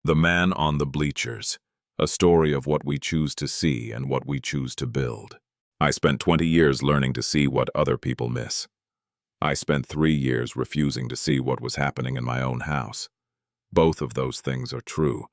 The Man on the Bleachers, a story of what we choose to see and what we choose to build. I spent 20 years learning to see what other people miss. I spent 3 years refusing to see what was happening in my own house. Both of those things are true,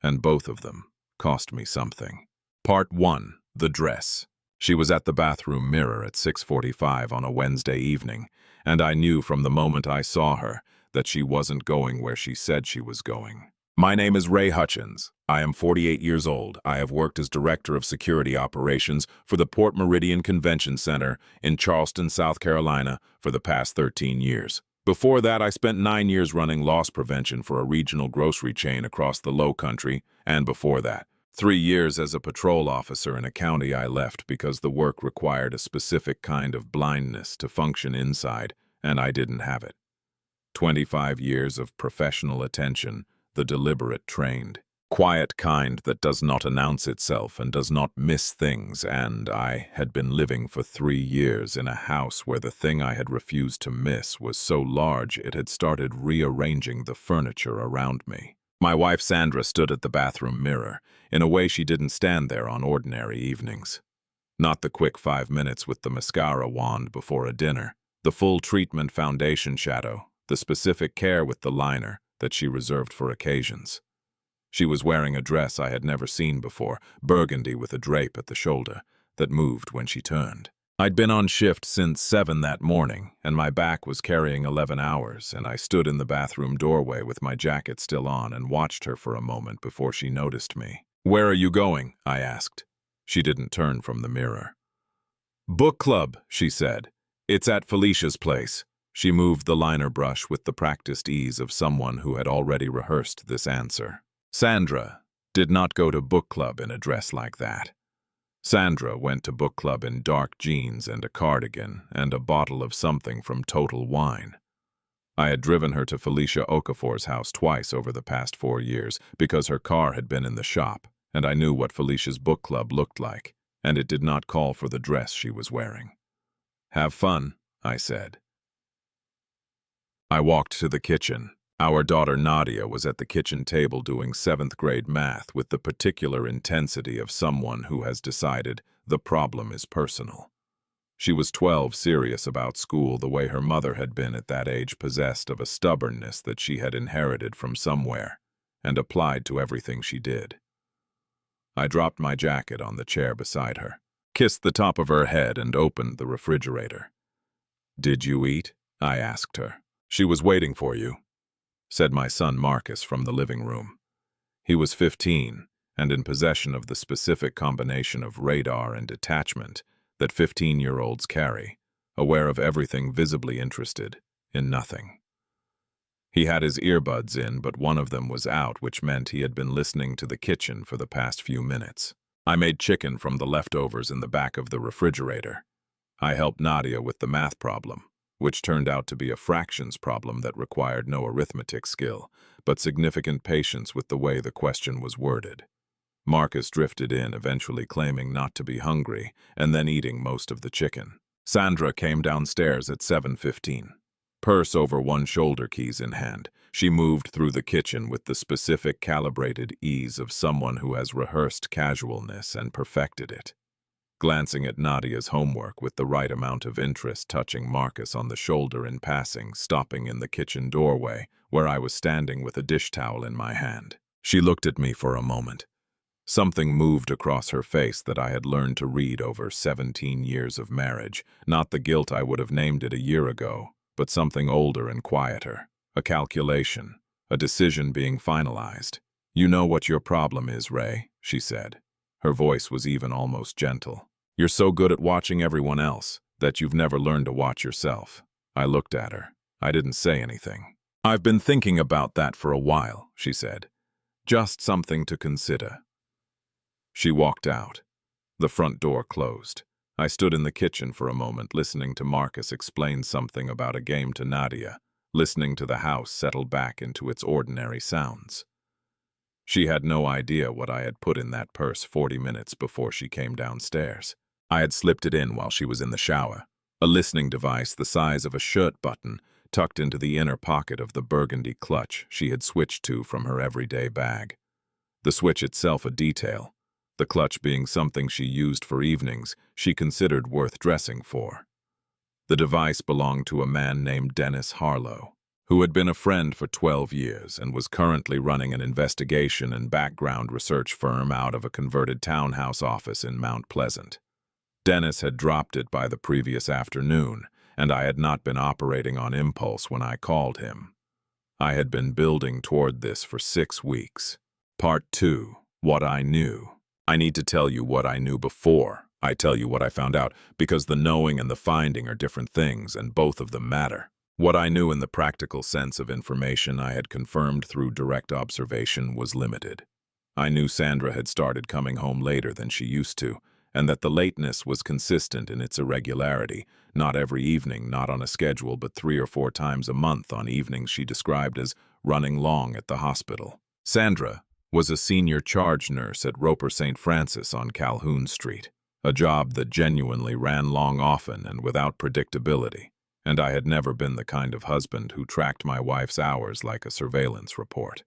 and both of them cost me something. Part 1. The Dress. She was at the bathroom mirror at 6:45 on a Wednesday evening, and I knew from the moment I saw her that she wasn't going where she said she was going. My name is Ray Hutchins. I am 48 years old. I have worked as Director of Security Operations for the Port Meridian Convention Center in Charleston, South Carolina for the past 13 years. Before that, I spent 9 years running loss prevention for a regional grocery chain across the Low Country, and before that, 3 years as a patrol officer in a county I left because the work required a specific kind of blindness to function inside, and I didn't have it. 25 years of professional attention, the deliberate trained, quiet kind that does not announce itself and does not miss things, and I had been living for 3 years in a house where the thing I had refused to miss was so large it had started rearranging the furniture around me. My wife Sandra stood at the bathroom mirror, in a way she didn't stand there on ordinary evenings. Not the quick 5 minutes with the mascara wand before a dinner, the full treatment foundation shadow, the specific care with the liner that she reserved for occasions. She was wearing a dress I had never seen before, burgundy with a drape at the shoulder, that moved when she turned. I'd been on shift since 7 that morning, and my back was carrying 11 hours, and I stood in the bathroom doorway with my jacket still on and watched her for a moment before she noticed me. "Where are you going?" I asked. She didn't turn from the mirror. "Book club," she said. "It's at Felicia's place." She moved the liner brush with the practiced ease of someone who had already rehearsed this answer. Sandra did not go to book club in a dress like that. Sandra went to book club in dark jeans and a cardigan and a bottle of something from Total Wine. I had driven her to Felicia Okafor's house twice over the past 4 years because her car had been in the shop, and I knew what Felicia's book club looked like, and it did not call for the dress she was wearing. "Have fun," I said. I walked to the kitchen. Our daughter Nadia was at the kitchen table doing 7th grade math with the particular intensity of someone who has decided the problem is personal. She was 12, serious about school the way her mother had been at that age, possessed of a stubbornness that she had inherited from somewhere and applied to everything she did. I dropped my jacket on the chair beside her, kissed the top of her head, and opened the refrigerator. "Did you eat?" I asked her. "She was waiting for you," said my son Marcus from the living room. He was 15 and in possession of the specific combination of radar and detachment that 15-year-olds carry, aware of everything, visibly interested in nothing. He had his earbuds in, but one of them was out, which meant he had been listening to the kitchen for the past few minutes. I made chicken from the leftovers in the back of the refrigerator. I helped Nadia with the math problem, which turned out to be a fractions problem that required no arithmetic skill, but significant patience with the way the question was worded. Marcus drifted in, eventually claiming not to be hungry, and then eating most of the chicken. Sandra came downstairs at 7:15. Purse over one shoulder, keys in hand, she moved through the kitchen with the specific calibrated ease of someone who has rehearsed casualness and perfected it. Glancing at Nadia's homework with the right amount of interest, touching Marcus on the shoulder in passing, stopping in the kitchen doorway, where I was standing with a dish towel in my hand. She looked at me for a moment. Something moved across her face that I had learned to read over 17 years of marriage, not the guilt I would have named it a year ago, but something older and quieter, a calculation, a decision being finalized. "You know what your problem is, Ray," she said. Her voice was even almost gentle. "You're so good at watching everyone else that you've never learned to watch yourself." I looked at her. I didn't say anything. "I've been thinking about that for a while," she said. "Just something to consider." She walked out. The front door closed. I stood in the kitchen for a moment, listening to Marcus explain something about a game to Nadia, listening to the house settle back into its ordinary sounds. She had no idea what I had put in that purse 40 minutes before she came downstairs. I had slipped it in while she was in the shower, a listening device the size of a shirt button, tucked into the inner pocket of the burgundy clutch she had switched to from her everyday bag. The switch itself a detail, the clutch being something she used for evenings she considered worth dressing for. The device belonged to a man named Dennis Harlow, who had been a friend for 12 years and was currently running an investigation and background research firm out of a converted townhouse office in Mount Pleasant. Dennis had dropped it by the previous afternoon, and I had not been operating on impulse when I called him. I had been building toward this for 6 weeks. Part 2. What I knew. I need to tell you what I knew before I tell you what I found out, because the knowing and the finding are different things, and both of them matter. What I knew in the practical sense of information I had confirmed through direct observation was limited. I knew Sandra had started coming home later than she used to, and that the lateness was consistent in its irregularity, not every evening, not on a schedule, but 3 or 4 times a month on evenings she described as running long at the hospital. Sandra was a senior charge nurse at Roper St. Francis on Calhoun Street, a job that genuinely ran long often and without predictability, and I had never been the kind of husband who tracked my wife's hours like a surveillance report.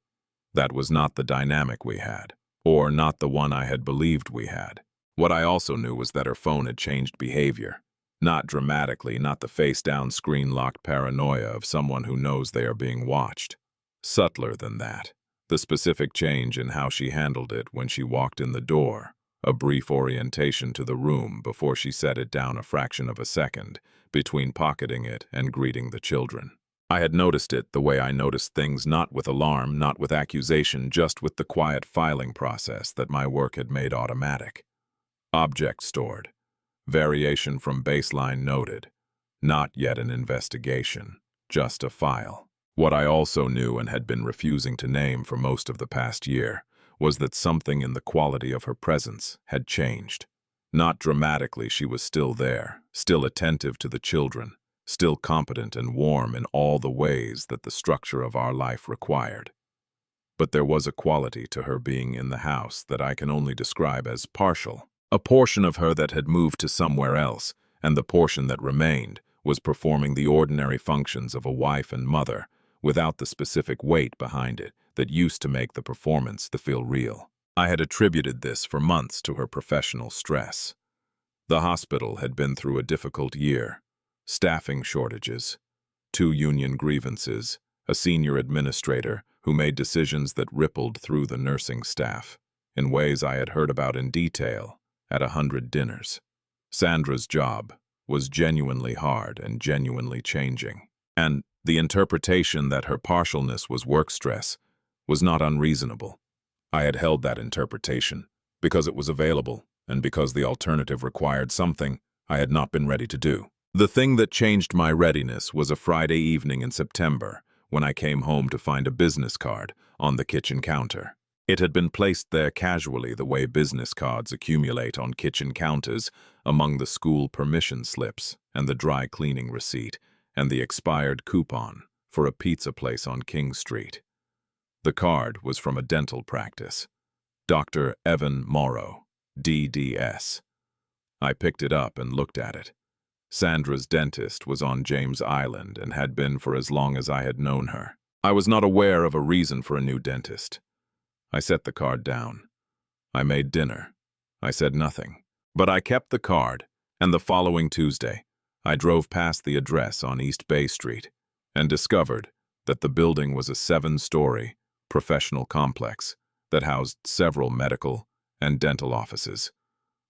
That was not the dynamic we had, or not the one I had believed we had. What I also knew was that her phone had changed behavior. Not dramatically, not the face-down, screen-locked paranoia of someone who knows they are being watched. Subtler than that. The specific change in how she handled it when she walked in the door, a brief orientation to the room before she set it down a fraction of a second, between pocketing it and greeting the children. I had noticed it the way I noticed things, not with alarm, not with accusation, just with the quiet filing process that my work had made automatic. Object stored. Variation from baseline noted. Not yet an investigation, just a file. What I also knew and had been refusing to name for most of the past year was that something in the quality of her presence had changed. Not dramatically, she was still there, still attentive to the children, still competent and warm in all the ways that the structure of our life required. But there was a quality to her being in the house that I can only describe as partial. A portion of her that had moved to somewhere else, and the portion that remained was performing the ordinary functions of a wife and mother, without the specific weight behind it that used to make the performance feel real. I had attributed this for months to her professional stress. The hospital had been through a difficult year. Staffing shortages, 2 union grievances, a senior administrator who made decisions that rippled through the nursing staff, in ways I had heard about in detail at 100 dinners. Sandra's job was genuinely hard and genuinely changing, and the interpretation that her partialness was work stress was not unreasonable. I had held that interpretation because it was available and because the alternative required something I had not been ready to do. The thing that changed my readiness was a Friday evening in September when I came home to find a business card on the kitchen counter. It had been placed there casually the way business cards accumulate on kitchen counters among the school permission slips and the dry cleaning receipt and the expired coupon for a pizza place on King Street. The card was from a dental practice. Dr. Evan Morrow, DDS. I picked it up and looked at it. Sandra's dentist was on James Island and had been for as long as I had known her. I was not aware of a reason for a new dentist. I set the card down. I made dinner. I said nothing. But I kept the card, and the following Tuesday, I drove past the address on East Bay Street and discovered that the building was a 7-story professional complex that housed several medical and dental offices.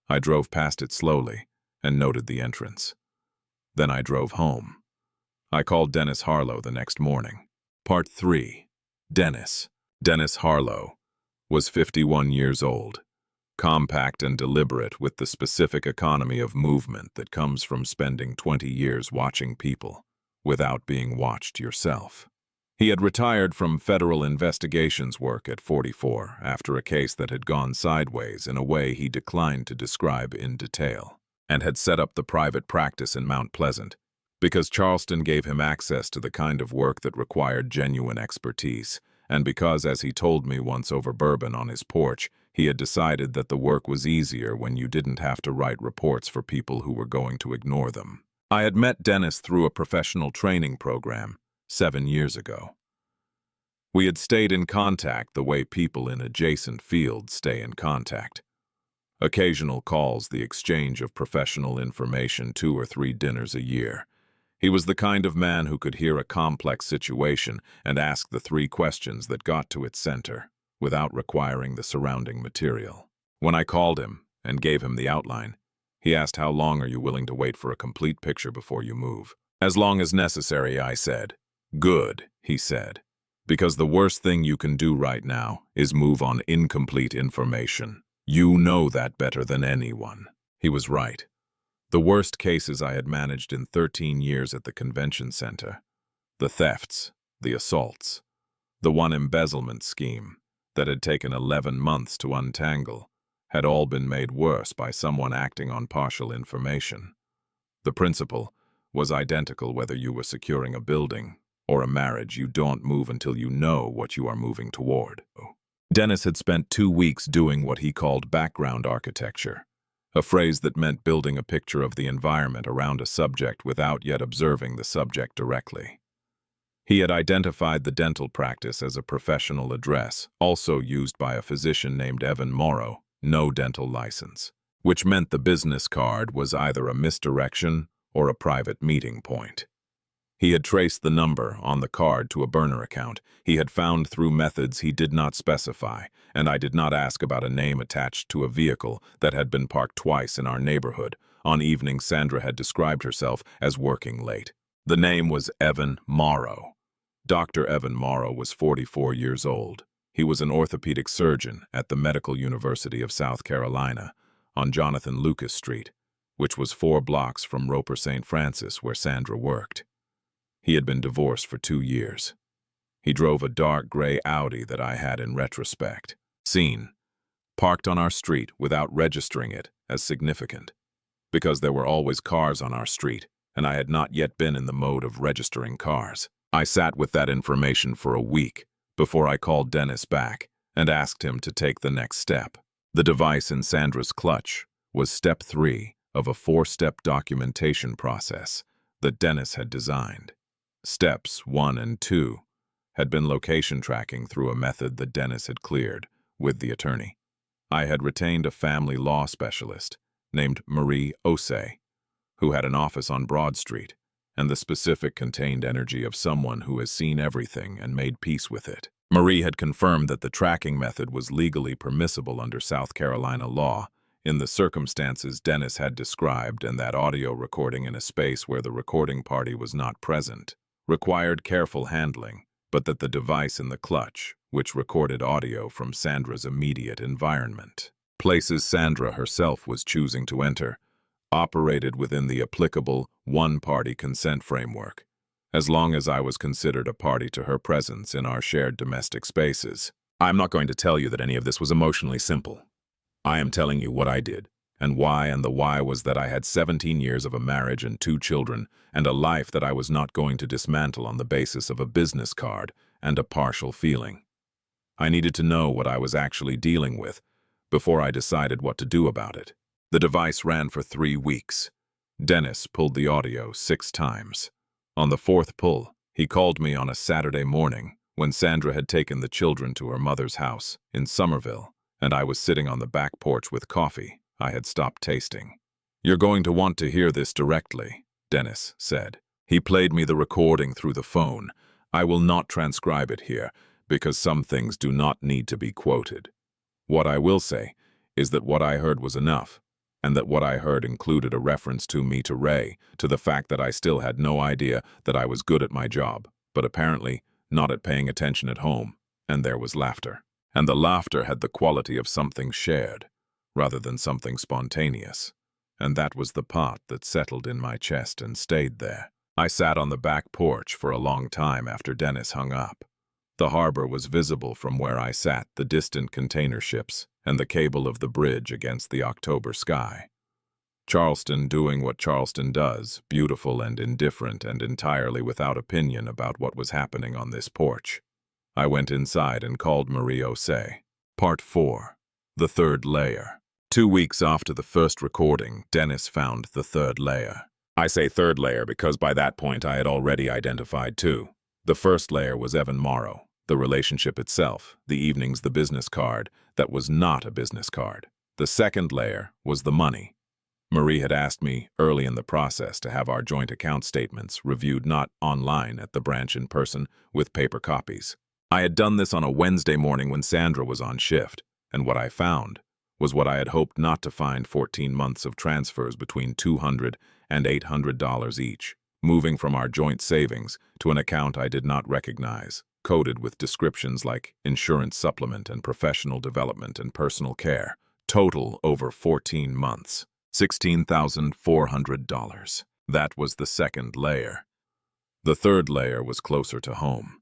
I drove past it slowly and noted the entrance. Then I drove home. I called Dennis Harlow the next morning. Part 3. Dennis. Dennis Harlow was 51 years old, compact and deliberate with the specific economy of movement that comes from spending 20 years watching people without being watched yourself. He had retired from federal investigations work at 44 after a case that had gone sideways in a way he declined to describe in detail, and had set up the private practice in Mount Pleasant because Charleston gave him access to the kind of work that required genuine expertise, and because, as he told me once over bourbon on his porch, he had decided that the work was easier when you didn't have to write reports for people who were going to ignore them. I had met Dennis through a professional training program, 7 years ago. We had stayed in contact the way people in adjacent fields stay in contact. Occasional calls, the exchange of professional information, 2 or 3 dinners a year. He was the kind of man who could hear a complex situation and ask the 3 questions that got to its center, without requiring the surrounding material. When I called him and gave him the outline, he asked, "How long are you willing to wait for a complete picture before you move?" "As long as necessary," I said. "Good," he said, "because the worst thing you can do right now is move on incomplete information. You know that better than anyone." He was right. The worst cases I had managed in 13 years at the convention center, the thefts, the assaults, the one embezzlement scheme that had taken 11 months to untangle, had all been made worse by someone acting on partial information. The principle was identical whether you were securing a building or a marriage. You don't move until you know what you are moving toward. Dennis had spent 2 weeks doing what he called background architecture, a phrase that meant building a picture of the environment around a subject without yet observing the subject directly. He had identified the dental practice as a professional address, also used by a physician named Evan Morrow, no dental license, which meant the business card was either a misdirection or a private meeting point. He had traced the number on the card to a burner account he had found through methods he did not specify, and I did not ask about a name attached to a vehicle that had been parked twice in our neighborhood on evenings Sandra had described herself as working late. The name was Evan Morrow. Dr. Evan Morrow was 44 years old. He was an orthopedic surgeon at the Medical University of South Carolina on Jonathan Lucas Street, which was 4 blocks from Roper St. Francis, where Sandra worked. He had been divorced for 2 years. He drove a dark gray Audi that I had in retrospect seen, parked on our street without registering it as significant, because there were always cars on our street, and I had not yet been in the mode of registering cars. I sat with that information for a week before I called Dennis back and asked him to take the next step. The device in Sandra's clutch was step 3 of a 4-step documentation process that Dennis had designed. Steps 1 and 2 had been location tracking through a method that Dennis had cleared with the attorney. I had retained a family law specialist named Marie Osei, who had an office on Broad Street, and the specific contained energy of someone who has seen everything and made peace with it. Marie had confirmed that the tracking method was legally permissible under South Carolina law in the circumstances Dennis had described, and that audio recording in a space where the recording party was not present required careful handling, but that the device in the clutch, which recorded audio from Sandra's immediate environment, places Sandra herself was choosing to enter, operated within the applicable one-party consent framework, as long as I was considered a party to her presence in our shared domestic spaces. I'm not going to tell you that any of this was emotionally simple. I am telling you what I did, and the why was that I had 17 years of a marriage and 2 children, and a life that I was not going to dismantle on the basis of a business card and a partial feeling. I needed to know what I was actually dealing with before I decided what to do about it. The device ran for 3 weeks. Dennis pulled the audio 6 times. On the 4th pull, he called me on a Saturday morning when Sandra had taken the children to her mother's house in Somerville, and I was sitting on the back porch with coffee I had stopped tasting. "You're going to want to hear this directly," Dennis said. He played me the recording through the phone. I will not transcribe it here, because some things do not need to be quoted. What I will say is that what I heard was enough, and that what I heard included a reference to me to Ray, to the fact that I still had no idea that I was good at my job, but apparently not at paying attention at home, and there was laughter. And the laughter had the quality of something shared, rather than something spontaneous, and that was the part that settled in my chest and stayed there. I sat on the back porch for a long time after Dennis hung up. The harbor was visible from where I sat, the distant container ships, and the cable of the bridge against the October sky. Charleston doing what Charleston does, beautiful and indifferent and entirely without opinion about what was happening on this porch. I went inside and called Marie Osei. Part 4. The Third Layer. 2 weeks after the first recording, Dennis found the 3rd layer. I say 3rd layer because by that point I had already identified 2. The first layer was Evan Morrow, the relationship itself, the evenings, the business card that was not a business card. The second layer was the money. Marie had asked me early in the process to have our joint account statements reviewed not online at the branch in person with paper copies. I had done this on a Wednesday morning when Sandra was on shift, and what I found was what I had hoped not to find: 14 months of transfers between $200 and $800 each, moving from our joint savings to an account I did not recognize, coded with descriptions like insurance supplement and professional development and personal care. Total over 14 months. $16,400. That was the second layer. The third layer was closer to home.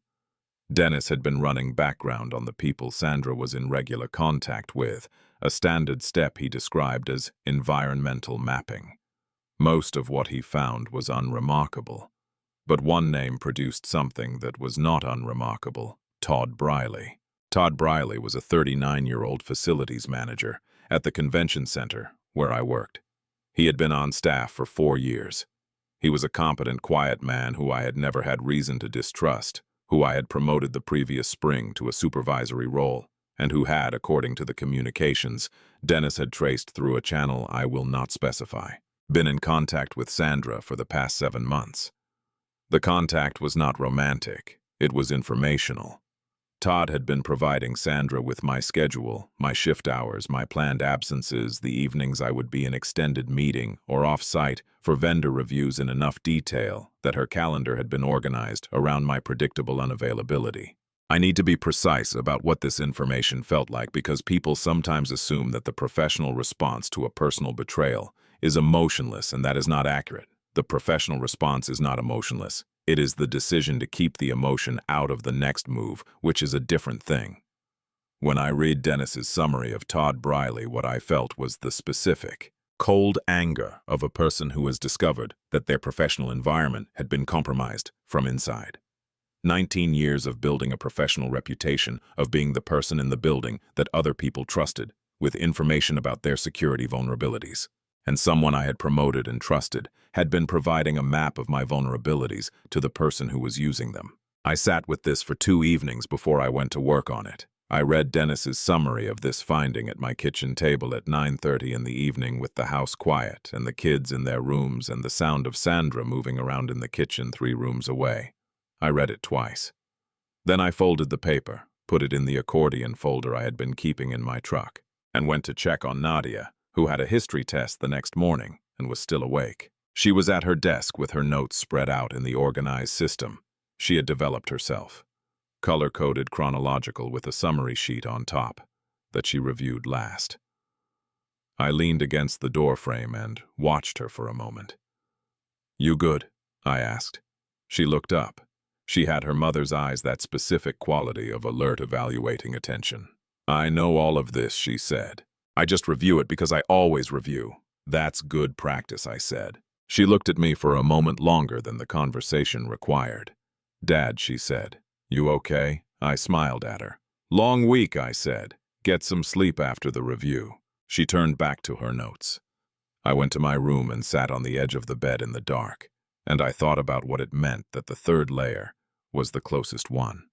Dennis had been running background on the people Sandra was in regular contact with, a standard step he described as environmental mapping. Most of what he found was unremarkable, but one name produced something that was not unremarkable: Todd Briley. Todd Briley was a 39-year-old facilities manager at the convention center where I worked. He had been on staff for 4 years. He was a competent, quiet man who I had never had reason to distrust, who I had promoted the previous spring to a supervisory role, and who had, according to the communications Dennis had traced through a channel I will not specify, been in contact with Sandra for the past 7 months. The contact was not romantic, it was informational. Todd had been providing Sandra with my schedule, my shift hours, my planned absences, the evenings I would be in extended meeting or off-site for vendor reviews in enough detail that her calendar had been organized around my predictable unavailability. I need to be precise about what this information felt like because people sometimes assume that the professional response to a personal betrayal is emotionless, and that is not accurate. The professional response is not emotionless. It is the decision to keep the emotion out of the next move, which is a different thing. When I read Dennis's summary of Todd Briley, what I felt was the specific, cold anger of a person who has discovered that their professional environment had been compromised from inside. 19 years of building a professional reputation, of being the person in the building that other people trusted, with information about their security vulnerabilities. And someone I had promoted and trusted had been providing a map of my vulnerabilities to the person who was using them. I sat with this for 2 evenings before I went to work on it. I read Dennis's summary of this finding at my kitchen table at 9:30 in the evening, with the house quiet and the kids in their rooms and the sound of Sandra moving around in the kitchen 3 rooms away. I read it twice. Then I folded the paper, put it in the accordion folder I had been keeping in my truck, and went to check on Nadia, who had a history test the next morning and was still awake. She was at her desk with her notes spread out in the organized system she had developed herself, color-coded, chronological, with a summary sheet on top that she reviewed last. I leaned against the doorframe and watched her for a moment. "You good?" I asked. She looked up. She had her mother's eyes, that specific quality of alert, evaluating attention. "I know all of this," she said. "I just review it because I always review." "That's good practice," I said. She looked at me for a moment longer than the conversation required. "Dad," she said. "You okay?" I smiled at her. "Long week," I said. "Get some sleep after the review." She turned back to her notes. I went to my room and sat on the edge of the bed in the dark, and I thought about what it meant that the third layer was the closest one.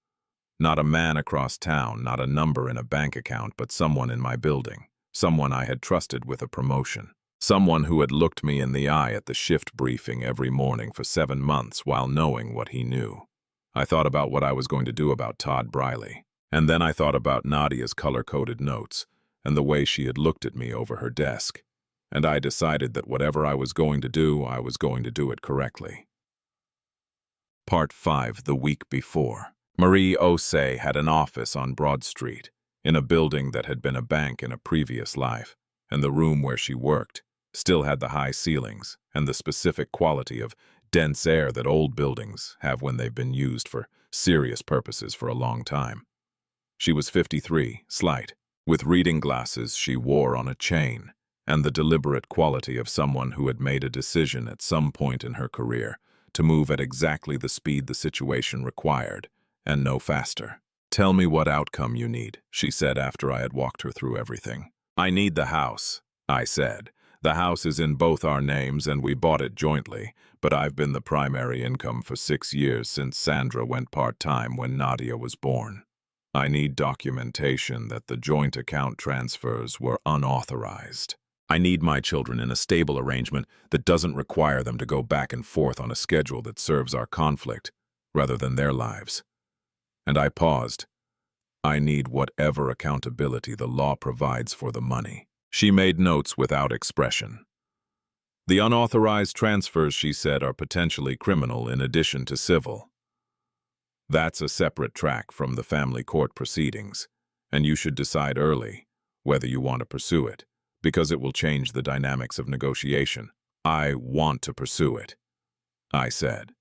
Not a man across town, not a number in a bank account, but someone in my building. Someone I had trusted with a promotion. Someone who had looked me in the eye at the shift briefing every morning for 7 months while knowing what he knew. I thought about what I was going to do about Todd Briley. And then I thought about Nadia's color-coded notes and the way she had looked at me over her desk. And I decided that whatever I was going to do, I was going to do it correctly. Part 5. The week before. Marie Osei had an office on Broad Street, in a building that had been a bank in a previous life, and the room where she worked still had the high ceilings and the specific quality of dense air that old buildings have when they've been used for serious purposes for a long time. She was 53, slight, with reading glasses she wore on a chain, and the deliberate quality of someone who had made a decision at some point in her career to move at exactly the speed the situation required, and no faster. "Tell me what outcome you need," she said after I had walked her through everything. "I need the house," I said. The house is in both our names and we bought it jointly, but I've been the primary income for 6 years since Sandra went part-time when Nadia was born. I need documentation that the joint account transfers were unauthorized. I need my children in a stable arrangement that doesn't require them to go back and forth on a schedule that serves our conflict, rather than their lives. And I paused. I need whatever accountability the law provides for the money. She made notes without expression. The unauthorized transfers, she said, are potentially criminal in addition to civil. That's a separate track from the family court proceedings, and you should decide early whether you want to pursue it, because it will change the dynamics of negotiation. I want to pursue it, I said.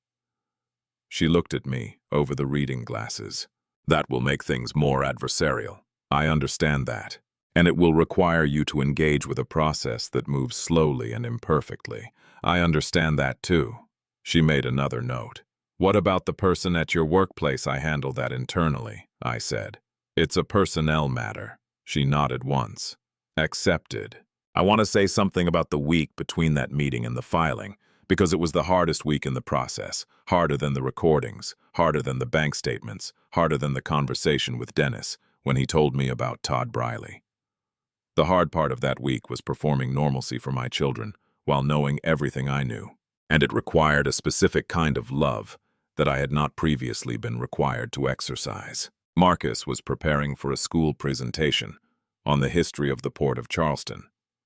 She looked at me over the reading glasses. That will make things more adversarial. I understand that. And it will require you to engage with a process that moves slowly and imperfectly. I understand that too. She made another note. What about the person at your workplace? I handle that internally, I said. It's a personnel matter. She nodded once. Accepted. I want to say something about the week between that meeting and the filing, because it was the hardest week in the process, harder than the recordings, harder than the bank statements, harder than the conversation with Dennis when he told me about Todd Briley. The hard part of that week was performing normalcy for my children while knowing everything I knew, and it required a specific kind of love that I had not previously been required to exercise. Marcus was preparing for a school presentation on the history of the Port of Charleston,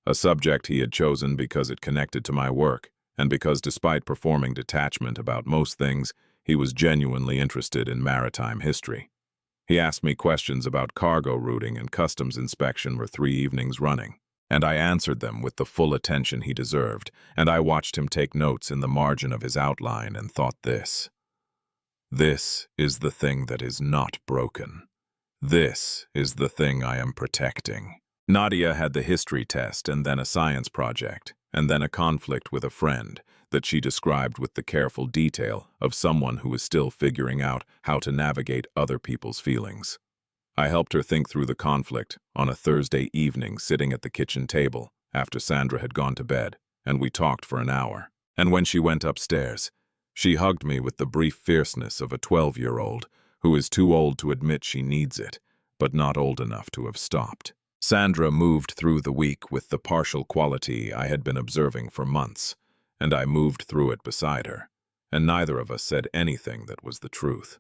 a subject he had chosen because it connected to my work, and because despite performing detachment about most things, he was genuinely interested in maritime history. He asked me questions about cargo routing and customs inspection for 3 evenings running, and I answered them with the full attention he deserved, and I watched him take notes in the margin of his outline and thought this is the thing that is not broken. This is the thing I am protecting. Nadia had the history test and then a science project, and then a conflict with a friend that she described with the careful detail of someone who is still figuring out how to navigate other people's feelings. I helped her think through the conflict on a Thursday evening sitting at the kitchen table after Sandra had gone to bed, and we talked for an hour. And when she went upstairs, she hugged me with the brief fierceness of a 12-year-old who is too old to admit she needs it, but not old enough to have stopped. Sandra moved through the week with the partial quality I had been observing for months, and I moved through it beside her, and neither of us said anything that was the truth.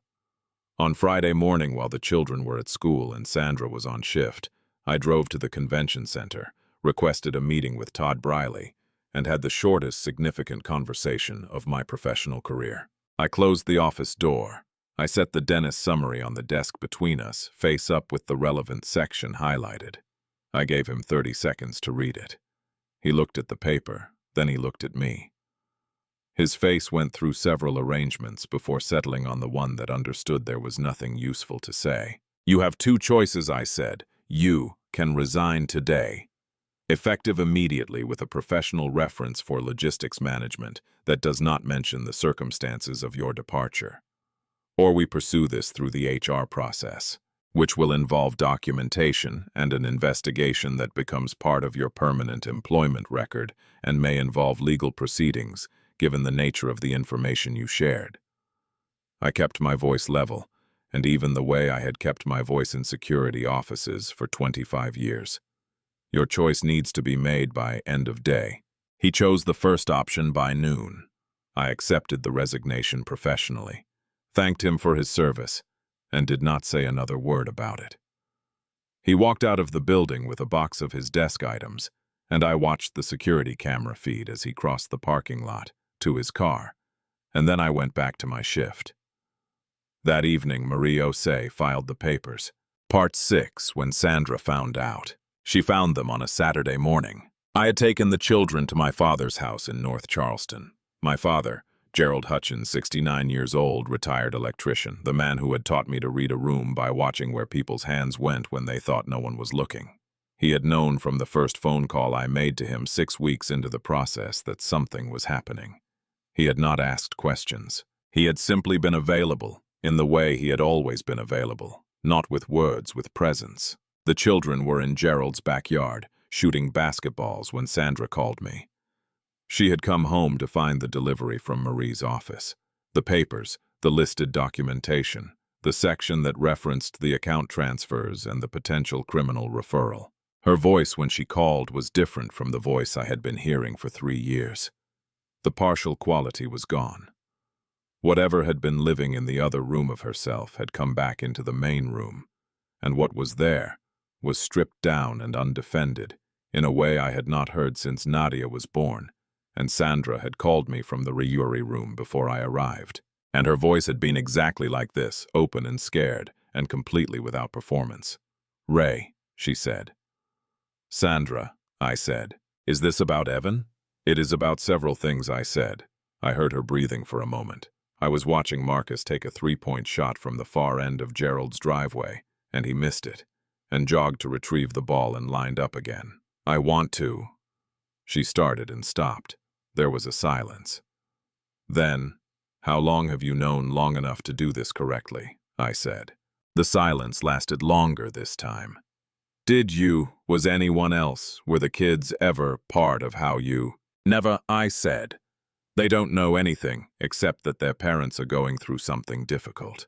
On Friday morning, while the children were at school and Sandra was on shift, I drove to the convention center, requested a meeting with Todd Briley, and had the shortest significant conversation of my professional career. I closed the office door. I set the Dennis summary on the desk between us, face up with the relevant section highlighted. I gave him 30 seconds to read it. He looked at the paper, then he looked at me. His face went through several arrangements before settling on the one that understood there was nothing useful to say. You have 2 choices, I said. You can resign today. Effective immediately with a professional reference for logistics management that does not mention the circumstances of your departure. Or we pursue this through the HR process, which will involve documentation and an investigation that becomes part of your permanent employment record and may involve legal proceedings, given the nature of the information you shared. I kept my voice level, and even the way I had kept my voice in security offices for 25 years. Your choice needs to be made by end of day. He chose the first option by noon. I accepted the resignation professionally, thanked him for his service, and did not say another word about it. He walked out of the building with a box of his desk items, and I watched the security camera feed as he crossed the parking lot to his car, and then I went back to my shift. That evening, Marie Osei filed the papers. Part 6, when Sandra found out. She found them on a Saturday morning. I had taken the children to my father's house in North Charleston. My father, Gerald Hutchins, 69 years old, retired electrician, the man who had taught me to read a room by watching where people's hands went when they thought no one was looking. He had known from the first phone call I made to him 6 weeks into the process that something was happening. He had not asked questions. He had simply been available, in the way he had always been available, not with words, with presence. The children were in Gerald's backyard, shooting basketballs when Sandra called me. She had come home to find the delivery from Marie's office. The papers, the listed documentation, the section that referenced the account transfers and the potential criminal referral. Her voice when she called was different from the voice I had been hearing for 3 years. The partial quality was gone. Whatever had been living in the other room of herself had come back into the main room, and what was there was stripped down and undefended in a way I had not heard since Nadia was born, and Sandra had called me from the Ryuri room before I arrived. And her voice had been exactly like this, open and scared, and completely without performance. "Ray," she said. "Sandra," I said. "Is this about Evan?" "It is about several things," I said. I heard her breathing for a moment. I was watching Marcus take a 3-point shot from the far end of Gerald's driveway, and he missed it, and jogged to retrieve the ball and lined up again. "I want to." She started and stopped. There was a silence. Then, "How long have you known long enough to do this correctly?" I said. The silence lasted longer this time. Was anyone else, were the kids ever part of how you? "Never," I said. "They don't know anything except that their parents are going through something difficult.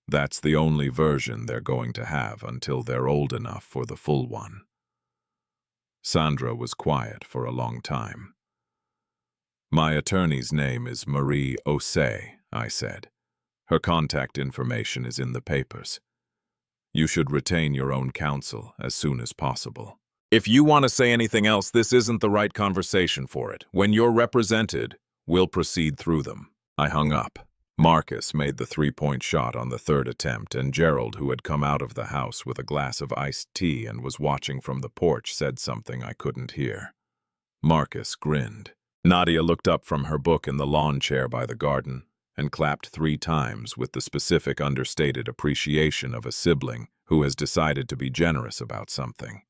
That's the only version they're going to have until they're old enough for the full one." Sandra was quiet for a long time. "My attorney's name is Marie Osei," I said. "Her contact information is in the papers. You should retain your own counsel as soon as possible." "If you want to say anything else, this isn't the right conversation for it. When you're represented, we'll proceed through them." I hung up. Marcus made the 3-point shot on the 3rd attempt, and Gerald, who had come out of the house with a glass of iced tea and was watching from the porch, said something I couldn't hear. Marcus grinned. Nadia looked up from her book in the lawn chair by the garden and clapped 3 times with the specific understated appreciation of a sibling who has decided to be generous about something.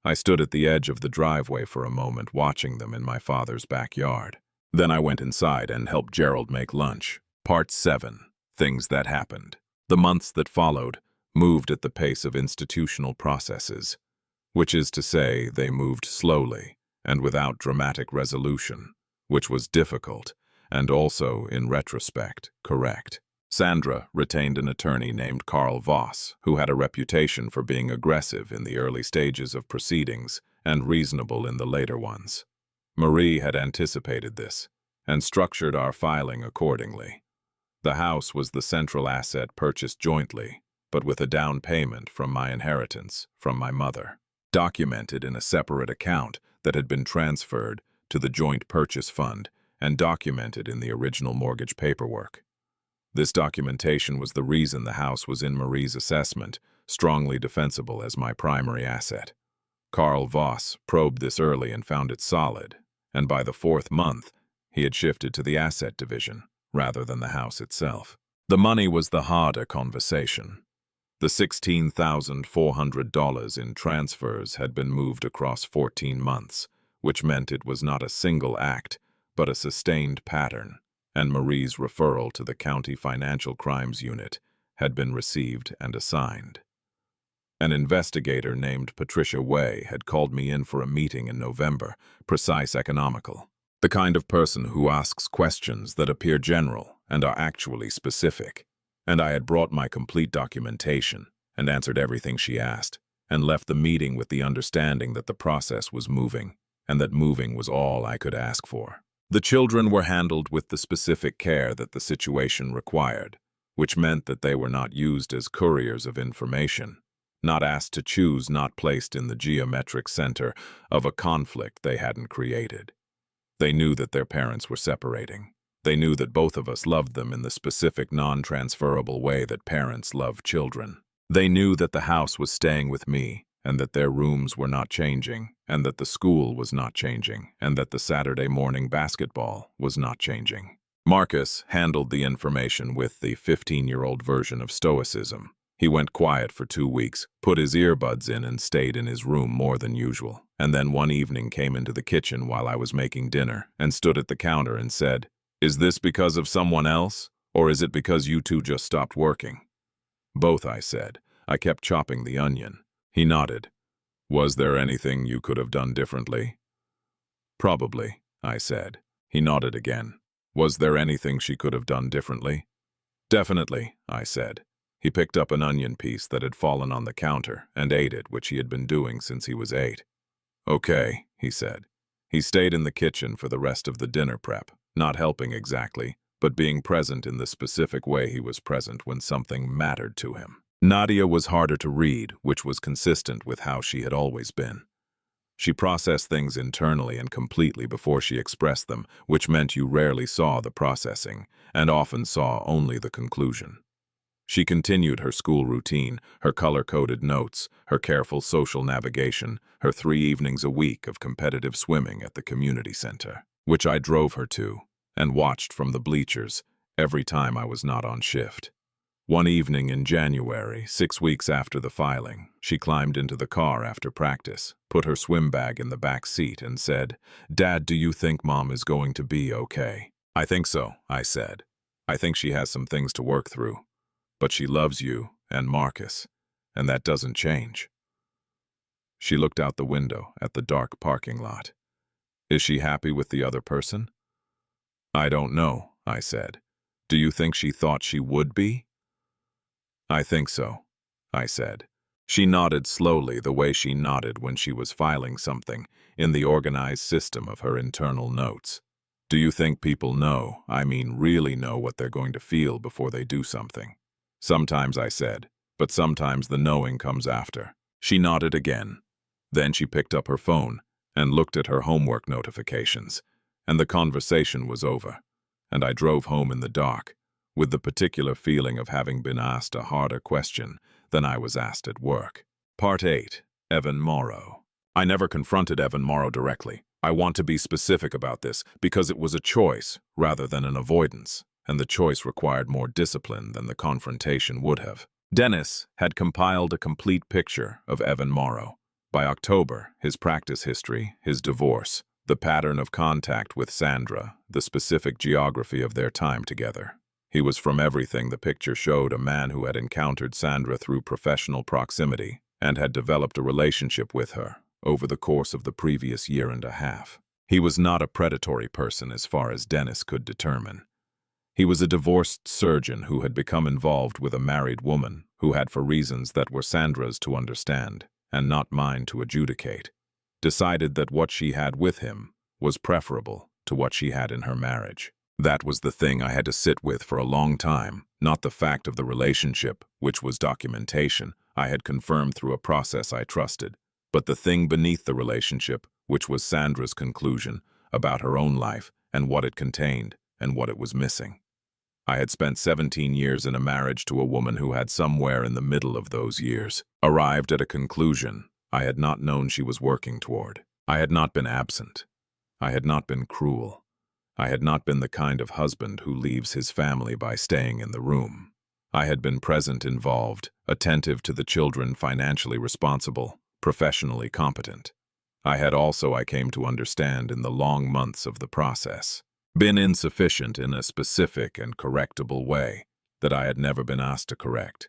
I stood at the edge of the driveway for a moment watching them in my father's backyard. Then I went inside and helped Gerald make lunch. Part 7. Things that happened. The months that followed moved at the pace of institutional processes, which is to say they moved slowly and without dramatic resolution, which was difficult and also, in retrospect, correct. Sandra retained an attorney named Carl Voss, who had a reputation for being aggressive in the early stages of proceedings and reasonable in the later ones. Marie had anticipated this and structured our filing accordingly. The house was the central asset purchased jointly, but with a down payment from my inheritance from my mother, documented in a separate account that had been transferred to the joint purchase fund and documented in the original mortgage paperwork. This documentation was the reason the house was in Marie's assessment, strongly defensible as my primary asset. Carl Voss probed this early and found it solid, and by the 4th month, he had shifted to the asset division, rather than the house itself. The money was the harder conversation. The $16,400 in transfers had been moved across 14 months, which meant it was not a single act, but a sustained pattern, and Marie's referral to the County Financial Crimes Unit had been received and assigned. An investigator named Patricia Way had called me in for a meeting in November, precise economical. The kind of person who asks questions that appear general and are actually specific. And I had brought my complete documentation and answered everything she asked, and left the meeting with the understanding that the process was moving, and that moving was all I could ask for. The children were handled with the specific care that the situation required, which meant that they were not used as couriers of information, not asked to choose, not placed in the geometric center of a conflict they hadn't created. They knew that their parents were separating. They knew that both of us loved them in the specific non-transferable way that parents love children. They knew that the house was staying with me, and that their rooms were not changing, and that the school was not changing, and that the Saturday morning basketball was not changing. Marcus handled the information with the 15-year-old version of stoicism. He went quiet for 2 weeks, put his earbuds in and stayed in his room more than usual, and then one evening came into the kitchen while I was making dinner and stood at the counter and said, "Is this because of someone else, or is it because you two just stopped working?" "Both," I said. I kept chopping the onion. He nodded. Was there anything you could have done differently? Probably, I said. He nodded again. Was there anything she could have done differently? Definitely, I said. He picked up an onion piece that had fallen on the counter and ate it, which he had been doing since he was 8. Okay, he said. He stayed in the kitchen for the rest of the dinner prep, not helping exactly, but being present in the specific way he was present when something mattered to him. Nadia was harder to read, which was consistent with how she had always been. She processed things internally and completely before she expressed them, which meant you rarely saw the processing, and often saw only the conclusion. She continued her school routine, her color-coded notes, her careful social navigation, her 3 evenings a week of competitive swimming at the community center, which I drove her to, and watched from the bleachers every time I was not on shift. One evening in January, 6 weeks after the filing, she climbed into the car after practice, put her swim bag in the back seat, and said, "Dad, do you think Mom is going to be okay?" "I think so," I said. "I think she has some things to work through. But she loves you and Marcus, and that doesn't change." She looked out the window at the dark parking lot. "Is she happy with the other person?" "I don't know," I said. "Do you think she thought she would be?" "I think so," I said. She nodded slowly the way she nodded when she was filing something in the organized system of her internal notes. "Do you think people know, really know what they're going to feel before they do something?" "Sometimes," I said, "but sometimes the knowing comes after." She nodded again. Then she picked up her phone and looked at her homework notifications, and the conversation was over, and I drove home in the dark, with the particular feeling of having been asked a harder question than I was asked at work. Part 8. Evan Morrow. I never confronted Evan Morrow directly. I want to be specific about this because it was a choice rather than an avoidance, and the choice required more discipline than the confrontation would have. Dennis had compiled a complete picture of Evan Morrow. By October, his practice history, his divorce, the pattern of contact with Sandra, the specific geography of their time together. He was from everything the picture showed a man who had encountered Sandra through professional proximity and had developed a relationship with her over the course of the previous 1.5 years. He was not a predatory person as far as Dennis could determine. He was a divorced surgeon who had become involved with a married woman who had, for reasons that were Sandra's to understand and not mine to adjudicate, decided that what she had with him was preferable to what she had in her marriage. That was the thing I had to sit with for a long time, not the fact of the relationship, which was documentation I had confirmed through a process I trusted, but the thing beneath the relationship, which was Sandra's conclusion about her own life and what it contained and what it was missing. I had spent 17 years in a marriage to a woman who had somewhere in the middle of those years arrived at a conclusion I had not known she was working toward. I had not been absent. I had not been cruel. I had not been the kind of husband who leaves his family by staying in the room. I had been present, involved, attentive to the children, financially responsible, professionally competent. I had also, I came to understand in the long months of the process, been insufficient in a specific and correctable way that I had never been asked to correct,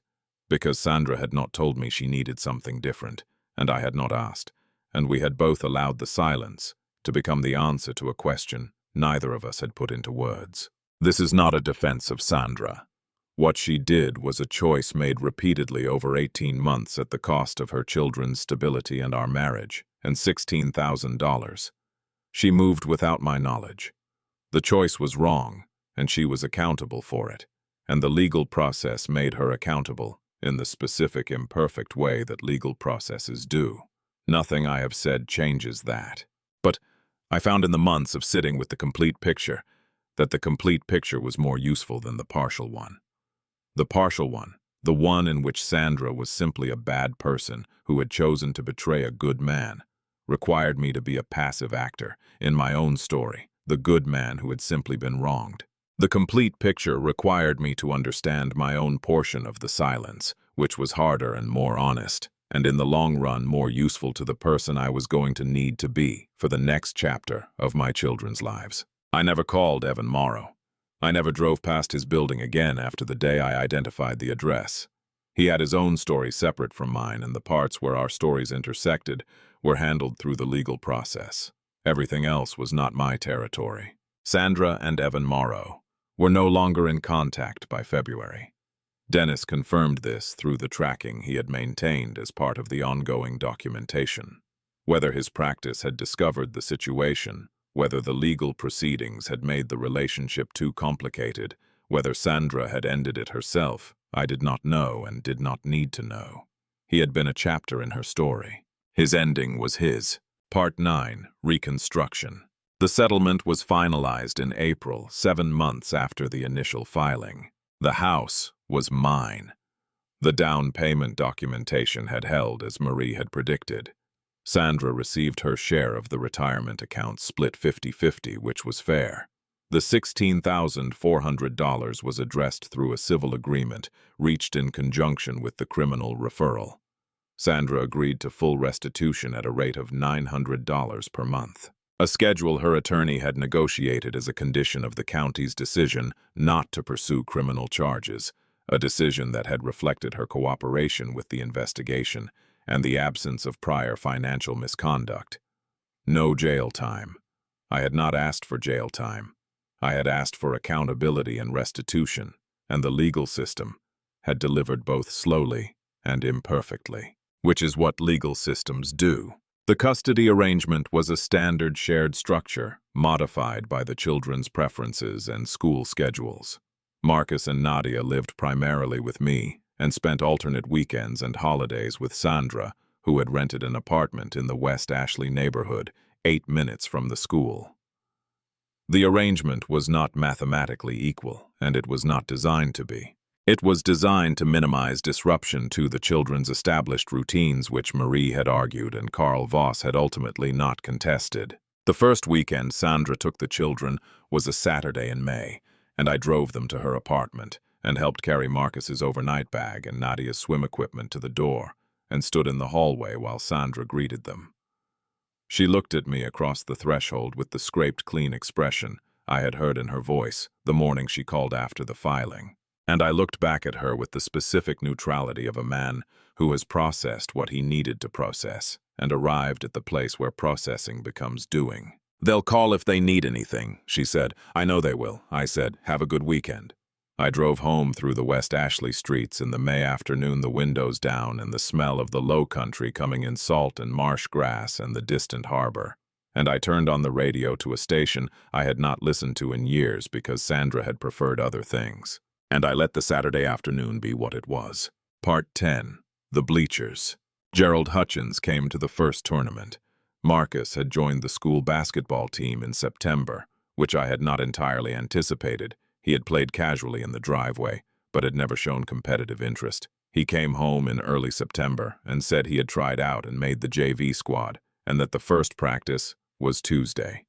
because Sandra had not told me she needed something different, and I had not asked, and we had both allowed the silence to become the answer to a question neither of us had put into words. This is not a defense of Sandra. What she did was a choice made repeatedly over 18 months at the cost of her children's stability and our marriage, and $16,000. She moved without my knowledge. The choice was wrong, and she was accountable for it, and the legal process made her accountable in the specific imperfect way that legal processes do. Nothing I have said changes that. But I found in the months of sitting with the complete picture that the complete picture was more useful than the partial one. The partial one, the one in which Sandra was simply a bad person who had chosen to betray a good man, required me to be a passive actor in my own story, the good man who had simply been wronged. The complete picture required me to understand my own portion of the silence, which was harder and more honest, and in the long run more useful to the person I was going to need to be for the next chapter of my children's lives. I never called Evan Morrow. I never drove past his building again after the day I identified the address. He had his own story separate from mine, and the parts where our stories intersected were handled through the legal process. Everything else was not my territory. Sandra and Evan Morrow were no longer in contact by February. Dennis confirmed this through the tracking he had maintained as part of the ongoing documentation. Whether his practice had discovered the situation, whether the legal proceedings had made the relationship too complicated, whether Sandra had ended it herself, I did not know and did not need to know. He had been a chapter in her story. His ending was his. Part 9, Reconstruction. The settlement was finalized in April, 7 months after the initial filing. The house was mine. The down payment documentation had held as Marie had predicted. Sandra received her share of the retirement account split 50-50, which was fair. The $16,400 was addressed through a civil agreement reached in conjunction with the criminal referral. Sandra agreed to full restitution at a rate of $900 per month. A schedule her attorney had negotiated as a condition of the county's decision not to pursue criminal charges, a decision that had reflected her cooperation with the investigation and the absence of prior financial misconduct. No jail time. I had not asked for jail time. I had asked for accountability and restitution, and the legal system had delivered both slowly and imperfectly, which is what legal systems do. The custody arrangement was a standard shared structure, modified by the children's preferences and school schedules. Marcus and Nadia lived primarily with me and spent alternate weekends and holidays with Sandra, who had rented an apartment in the West Ashley neighborhood, 8 minutes from the school. The arrangement was not mathematically equal, and it was not designed to be. It was designed to minimize disruption to the children's established routines, which Marie had argued and Carl Voss had ultimately not contested. The first weekend Sandra took the children was a Saturday in May, and I drove them to her apartment and helped carry Marcus's overnight bag and Nadia's swim equipment to the door and stood in the hallway while Sandra greeted them. She looked at me across the threshold with the scraped clean expression I had heard in her voice the morning she called after the filing. And I looked back at her with the specific neutrality of a man who has processed what he needed to process and arrived at the place where processing becomes doing. "They'll call if they need anything," she said. "I know they will," I said. "Have a good weekend." I drove home through the West Ashley streets in the May afternoon, the windows down and the smell of the low country coming in, salt and marsh grass and the distant harbor. And I turned on the radio to a station I had not listened to in years because Sandra had preferred other things. And I let the Saturday afternoon be what it was. Part 10. The Bleachers. Gerald Hutchins came to the first tournament. Marcus had joined the school basketball team in September, which I had not entirely anticipated. He had played casually in the driveway, but had never shown competitive interest. He came home in early September and said he had tried out and made the JV squad, and that the first practice was Tuesday.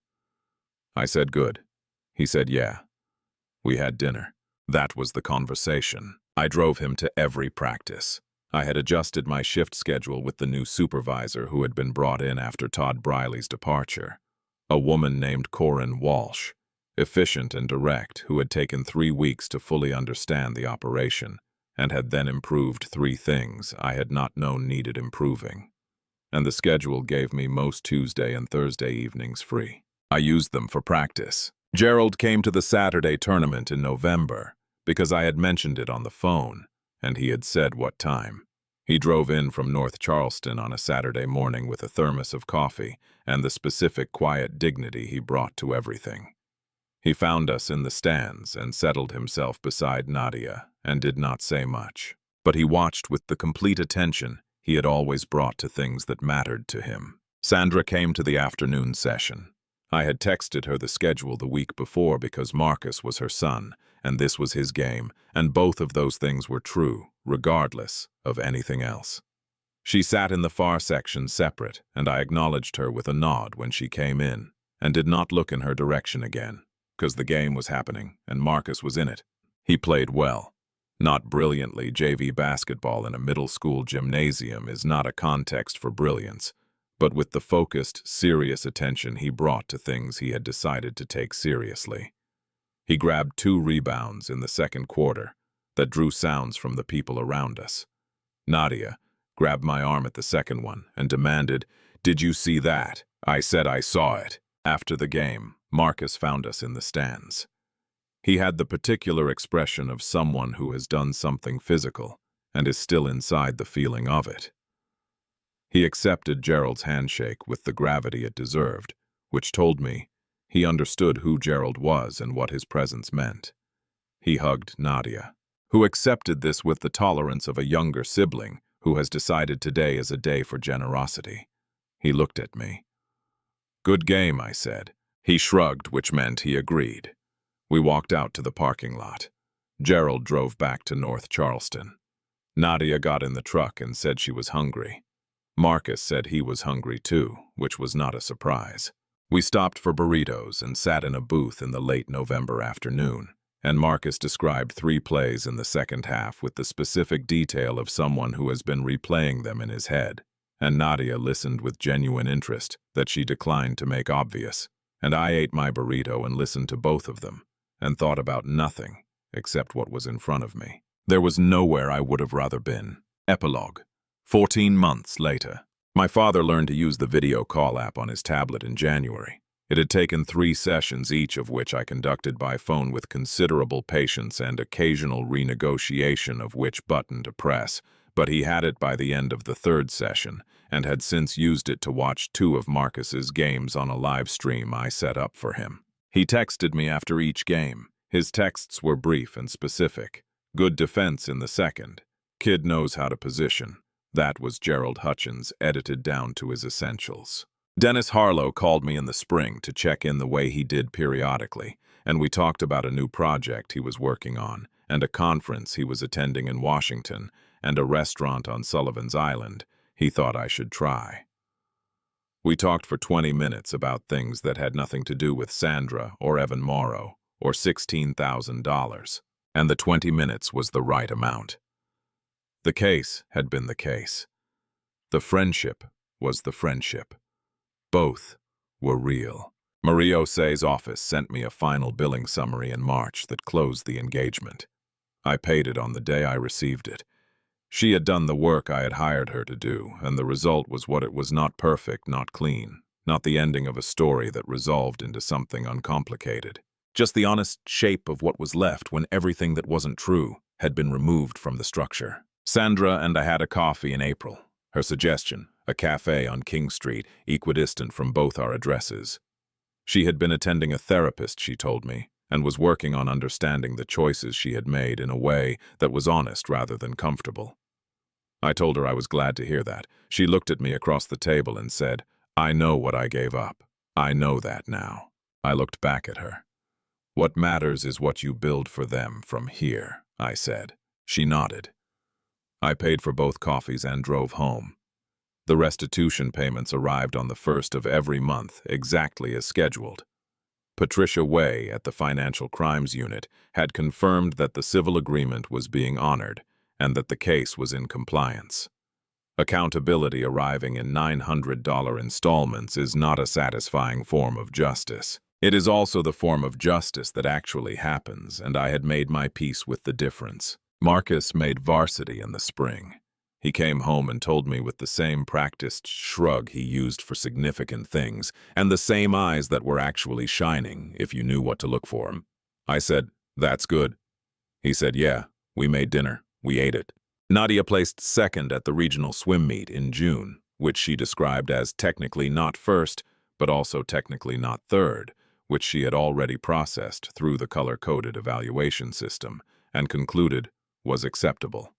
I said, "Good." He said, "Yeah." We had dinner. That was the conversation. I drove him to every practice. I had adjusted my shift schedule with the new supervisor who had been brought in after Todd Briley's departure, a woman named Corinne Walsh, efficient and direct, who had taken 3 weeks to fully understand the operation and had then improved 3 things I had not known needed improving. And the schedule gave me most Tuesday and Thursday evenings free. I used them for practice. Gerald came to the Saturday tournament in November because I had mentioned it on the phone, and he had said what time. He drove in from North Charleston on a Saturday morning with a thermos of coffee and the specific quiet dignity he brought to everything. He found us in the stands and settled himself beside Nadia and did not say much. But he watched with the complete attention he had always brought to things that mattered to him. Sandra came to the afternoon session. I had texted her the schedule the week before because Marcus was her son, and this was his game, and both of those things were true, regardless of anything else. She sat in the far section separate, and I acknowledged her with a nod when she came in, and did not look in her direction again, because the game was happening, and Marcus was in it. He played well. Not brilliantly. JV basketball in a middle school gymnasium is not a context for brilliance, but with the focused, serious attention he brought to things he had decided to take seriously. He grabbed 2 rebounds in the second quarter that drew sounds from the people around us. Nadia grabbed my arm at the second one and demanded, "Did you see that?" I said I saw it. After the game, Marcus found us in the stands. He had the particular expression of someone who has done something physical and is still inside the feeling of it. He accepted Gerald's handshake with the gravity it deserved, which told me he understood who Gerald was and what his presence meant. He hugged Nadia, who accepted this with the tolerance of a younger sibling who has decided today is a day for generosity. He looked at me. "Good game," I said. He shrugged, which meant he agreed. We walked out to the parking lot. Gerald drove back to North Charleston. Nadia got in the truck and said she was hungry. Marcus said he was hungry too, which was not a surprise. We stopped for burritos and sat in a booth in the late November afternoon, and Marcus described 3 plays in the second half with the specific detail of someone who has been replaying them in his head, and Nadia listened with genuine interest that she declined to make obvious, and I ate my burrito and listened to both of them, and thought about nothing except what was in front of me. There was nowhere I would have rather been. Epilogue. 14 months later. My father learned to use the video call app on his tablet in January. It had taken 3 sessions, each of which I conducted by phone with considerable patience and occasional renegotiation of which button to press, but he had it by the end of the 3rd session, and had since used it to watch 2 of Marcus's games on a live stream I set up for him. He texted me after each game. His texts were brief and specific. Good defense in the second. Kid knows how to position. That was Gerald Hutchins, edited down to his essentials. Dennis Harlow called me in the spring to check in the way he did periodically, and we talked about a new project he was working on, and a conference he was attending in Washington, and a restaurant on Sullivan's Island he thought I should try. We talked for 20 minutes about things that had nothing to do with Sandra or Evan Morrow or $16,000, and the 20 minutes was the right amount. The case had been the case. The friendship was the friendship. Both were real. Marie Ose's office sent me a final billing summary in March that closed the engagement. I paid it on the day I received it. She had done the work I had hired her to do, and the result was what it was: not perfect, not clean, not the ending of a story that resolved into something uncomplicated. Just the honest shape of what was left when everything that wasn't true had been removed from the structure. Sandra and I had a coffee in April. Her suggestion, a cafe on King Street, equidistant from both our addresses. She had been attending a therapist, she told me, and was working on understanding the choices she had made in a way that was honest rather than comfortable. I told her I was glad to hear that. She looked at me across the table and said, "I know what I gave up. I know that now." I looked back at her. "What matters is what you build for them from here," I said. She nodded. I paid for both coffees and drove home. The restitution payments arrived on the 1st of every month, exactly as scheduled. Patricia Way at the Financial Crimes Unit had confirmed that the civil agreement was being honored and that the case was in compliance. Accountability arriving in $900 installments is not a satisfying form of justice. It is also the form of justice that actually happens, and I had made my peace with the difference. Marcus made varsity in the spring. He came home and told me with the same practiced shrug he used for significant things, and the same eyes that were actually shining if you knew what to look for him. I said, "That's good." He said, "Yeah, we made dinner. We ate it." Nadia placed second at the regional swim meet in June, which she described as technically not first, but also technically not third, which she had already processed through the color-coded evaluation system, and concluded was acceptable.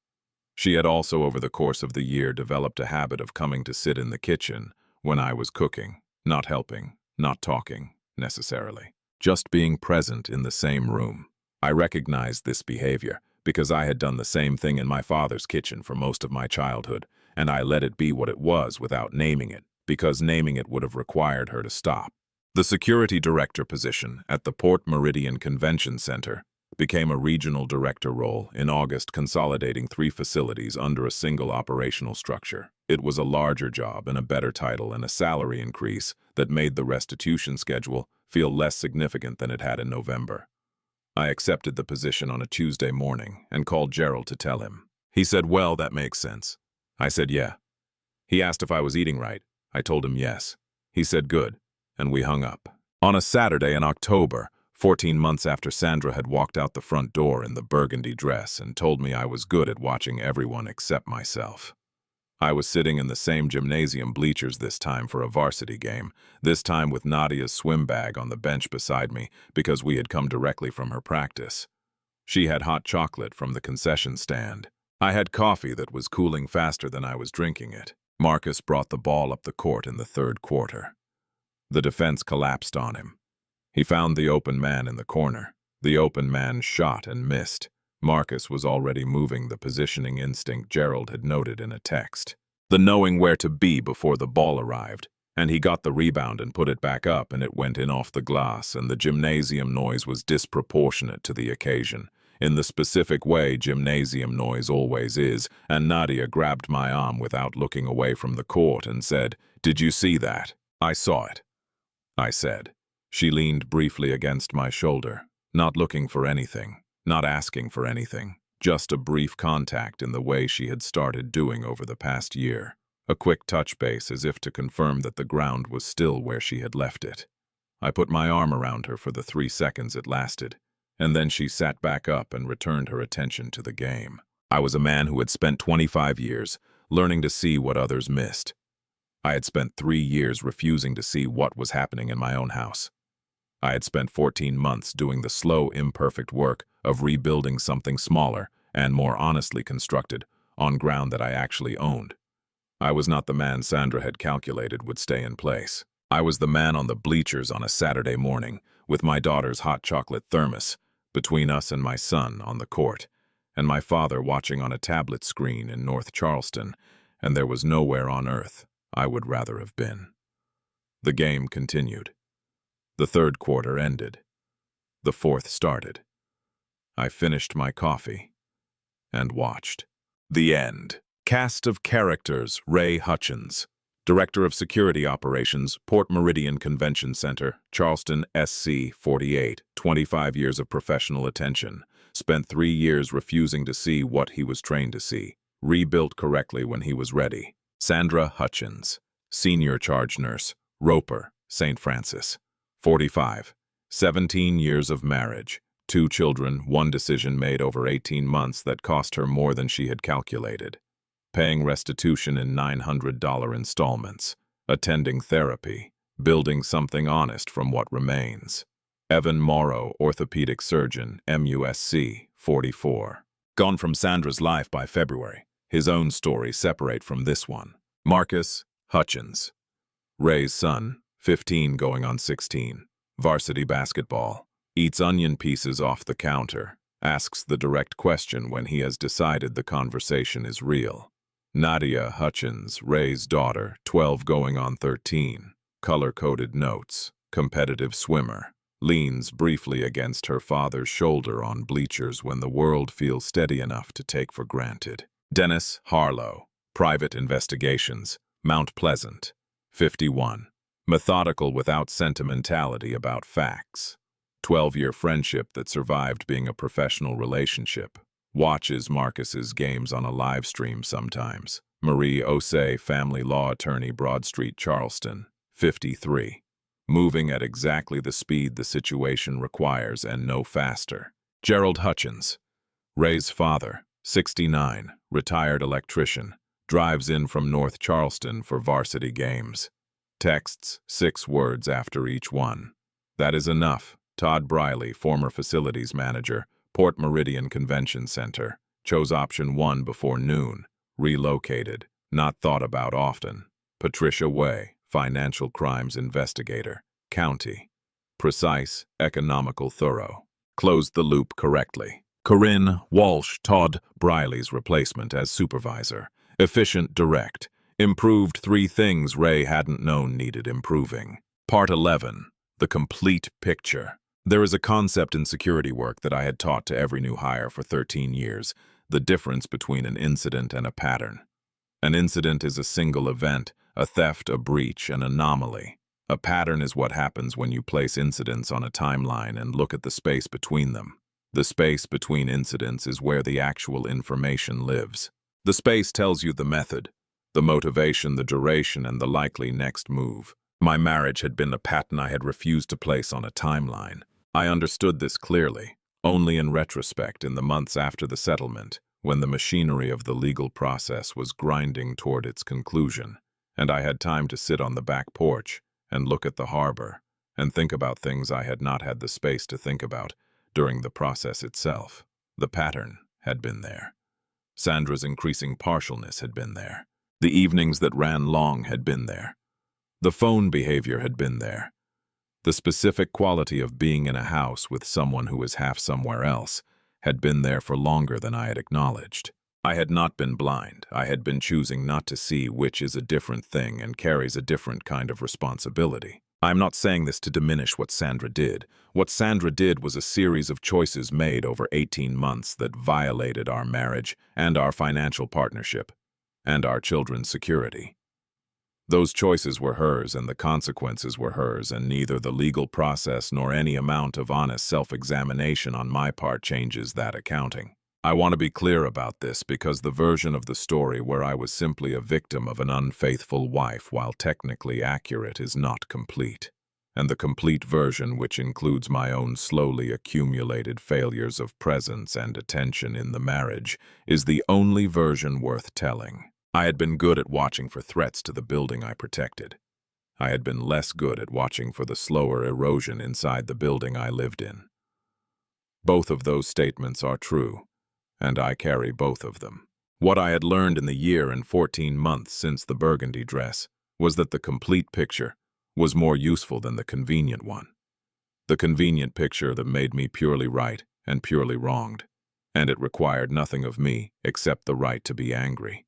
She had also, over the course of the year, developed a habit of coming to sit in the kitchen when I was cooking, not helping, not talking, necessarily, just being present in the same room. I recognized this behavior because I had done the same thing in my father's kitchen for most of my childhood, and I let it be what it was without naming it, because naming it would have required her to stop. The security director position at the Port Meridian Convention Center became a regional director role in August, consolidating 3 facilities under a single operational structure. It was a larger job and a better title and a salary increase that made the restitution schedule feel less significant than it had in November. I accepted the position on a Tuesday morning and called Gerald to tell him. He said, "Well, that makes sense. I said, yeah. He asked if I was eating right. I told him yes. He said good, and we hung up. On a Saturday in October, 14 months after Sandra had walked out the front door in the burgundy dress and told me I was good at watching everyone except myself. I was sitting in the same gymnasium bleachers this time for a varsity game, this time with Nadia's swim bag on the bench beside me because we had come directly from her practice. She had hot chocolate from the concession stand. I had coffee that was cooling faster than I was drinking it. Marcus brought the ball up the court in the third quarter. The defense collapsed on him. He found the open man in the corner. The open man shot and missed. Marcus was already moving the positioning instinct Gerald had noted in a text. The knowing where to be before the ball arrived. And he got the rebound and put it back up, and it went in off the glass, and the gymnasium noise was disproportionate to the occasion, in the specific way gymnasium noise always is, and Nadia grabbed my arm without looking away from the court and said, "Did you see that?" "I saw it," I said. She leaned briefly against my shoulder, not looking for anything, not asking for anything, just a brief contact in the way she had started doing over the past year. A quick touch base as if to confirm that the ground was still where she had left it. I put my arm around her for the 3 seconds it lasted, and then she sat back up and returned her attention to the game. I was a man who had spent 25 years learning to see what others missed. I had spent 3 years refusing to see what was happening in my own house. I had spent 14 months doing the slow, imperfect work of rebuilding something smaller and more honestly constructed on ground that I actually owned. I was not the man Sandra had calculated would stay in place. I was the man on the bleachers on a Saturday morning, with my daughter's hot chocolate thermos between us and my son on the court, and my father watching on a tablet screen in North Charleston, and there was nowhere on earth I would rather have been. The game continued. The third quarter ended. The fourth started. I finished my coffee and watched. The end. Cast of characters: Ray Hutchins, Director of Security Operations, Port Meridian Convention Center, Charleston, SC 48, 25 years of professional attention, spent 3 years refusing to see what he was trained to see, rebuilt correctly when he was ready. Sandra Hutchins, Senior Charge Nurse, Roper, St. Francis, 45, 17 years of marriage, 2 children, 1 decision made over 18 months that cost her more than she had calculated. Paying restitution in $900 installments, attending therapy, building something honest from what remains. Evan Morrow, orthopedic surgeon, MUSC, 44. Gone from Sandra's life by February. His own story separate from this one. Marcus Hutchins, Ray's son, 15 going on 16. Varsity basketball. Eats onion pieces off the counter. Asks the direct question when he has decided the conversation is real. Nadia Hutchins, Ray's daughter, 12 going on 13. Color-coded notes. Competitive swimmer. Leans briefly against her father's shoulder on bleachers when the world feels steady enough to take for granted. Dennis Harlow, Private Investigations, Mount Pleasant, 51. Methodical without sentimentality about facts. 12-year friendship that survived being a professional relationship. Watches Marcus's games on a live stream sometimes. Marie Osei, family law attorney, Broad Street, Charleston, 53. Moving at exactly the speed the situation requires and no faster. Gerald Hutchins, Ray's father, 69, retired electrician, drives in from North Charleston for varsity games. Texts 6 words after each one. That is enough. Todd Briley, former facilities manager, Port Meridian Convention Center, chose option 1 before noon. Relocated, not thought about often. Patricia Way, financial crimes investigator, county. Precise, economical, thorough. Closed the loop correctly. Corinne Walsh, Todd Briley's replacement as supervisor. Efficient, direct. Improved 3 things Ray hadn't known needed improving. Part 11. The complete picture. There is a concept in security work that I had taught to every new hire for 13 years, the difference between an incident and a pattern. An incident is a single event, a theft, a breach, an anomaly. A pattern is what happens when you place incidents on a timeline and look at the space between them. The space between incidents is where the actual information lives. The space tells you the method, the motivation, the duration, and the likely next move. My marriage had been a pattern I had refused to place on a timeline. I understood this clearly, only in retrospect in the months after the settlement, when the machinery of the legal process was grinding toward its conclusion, and I had time to sit on the back porch and look at the harbor and think about things I had not had the space to think about during the process itself. The pattern had been there. Sandra's increasing partialness had been there. The evenings that ran long had been there. The phone behavior had been there. The specific quality of being in a house with someone who is half somewhere else had been there for longer than I had acknowledged. I had not been blind. I had been choosing not to see, which is a different thing and carries a different kind of responsibility. I'm not saying this to diminish what Sandra did. What Sandra did was a series of choices made over 18 months that violated our marriage and our financial partnership and our children's security. Those choices were hers and the consequences were hers, and neither the legal process nor any amount of honest self-examination on my part changes that accounting. I want to be clear about this because the version of the story where I was simply a victim of an unfaithful wife, while technically accurate, is not complete. And the complete version, which includes my own slowly accumulated failures of presence and attention in the marriage, is the only version worth telling. I had been good at watching for threats to the building I protected. I had been less good at watching for the slower erosion inside the building I lived in. Both of those statements are true, and I carry both of them. What I had learned in the year and 14 months since the burgundy dress was that the complete picture was more useful than the convenient one. The convenient picture that made me purely right and purely wronged, and it required nothing of me except the right to be angry.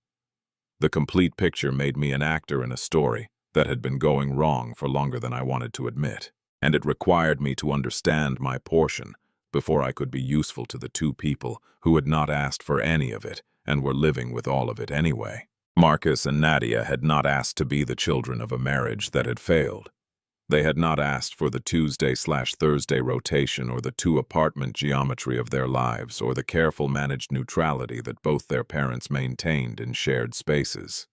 The complete picture made me an actor in a story that had been going wrong for longer than I wanted to admit, and it required me to understand my portion before I could be useful to the two people who had not asked for any of it and were living with all of it anyway. Marcus and Nadia had not asked to be the children of a marriage that had failed. They had not asked for the Tuesday/Thursday rotation or the two-apartment geometry of their lives or the careful managed neutrality that both their parents maintained in shared spaces.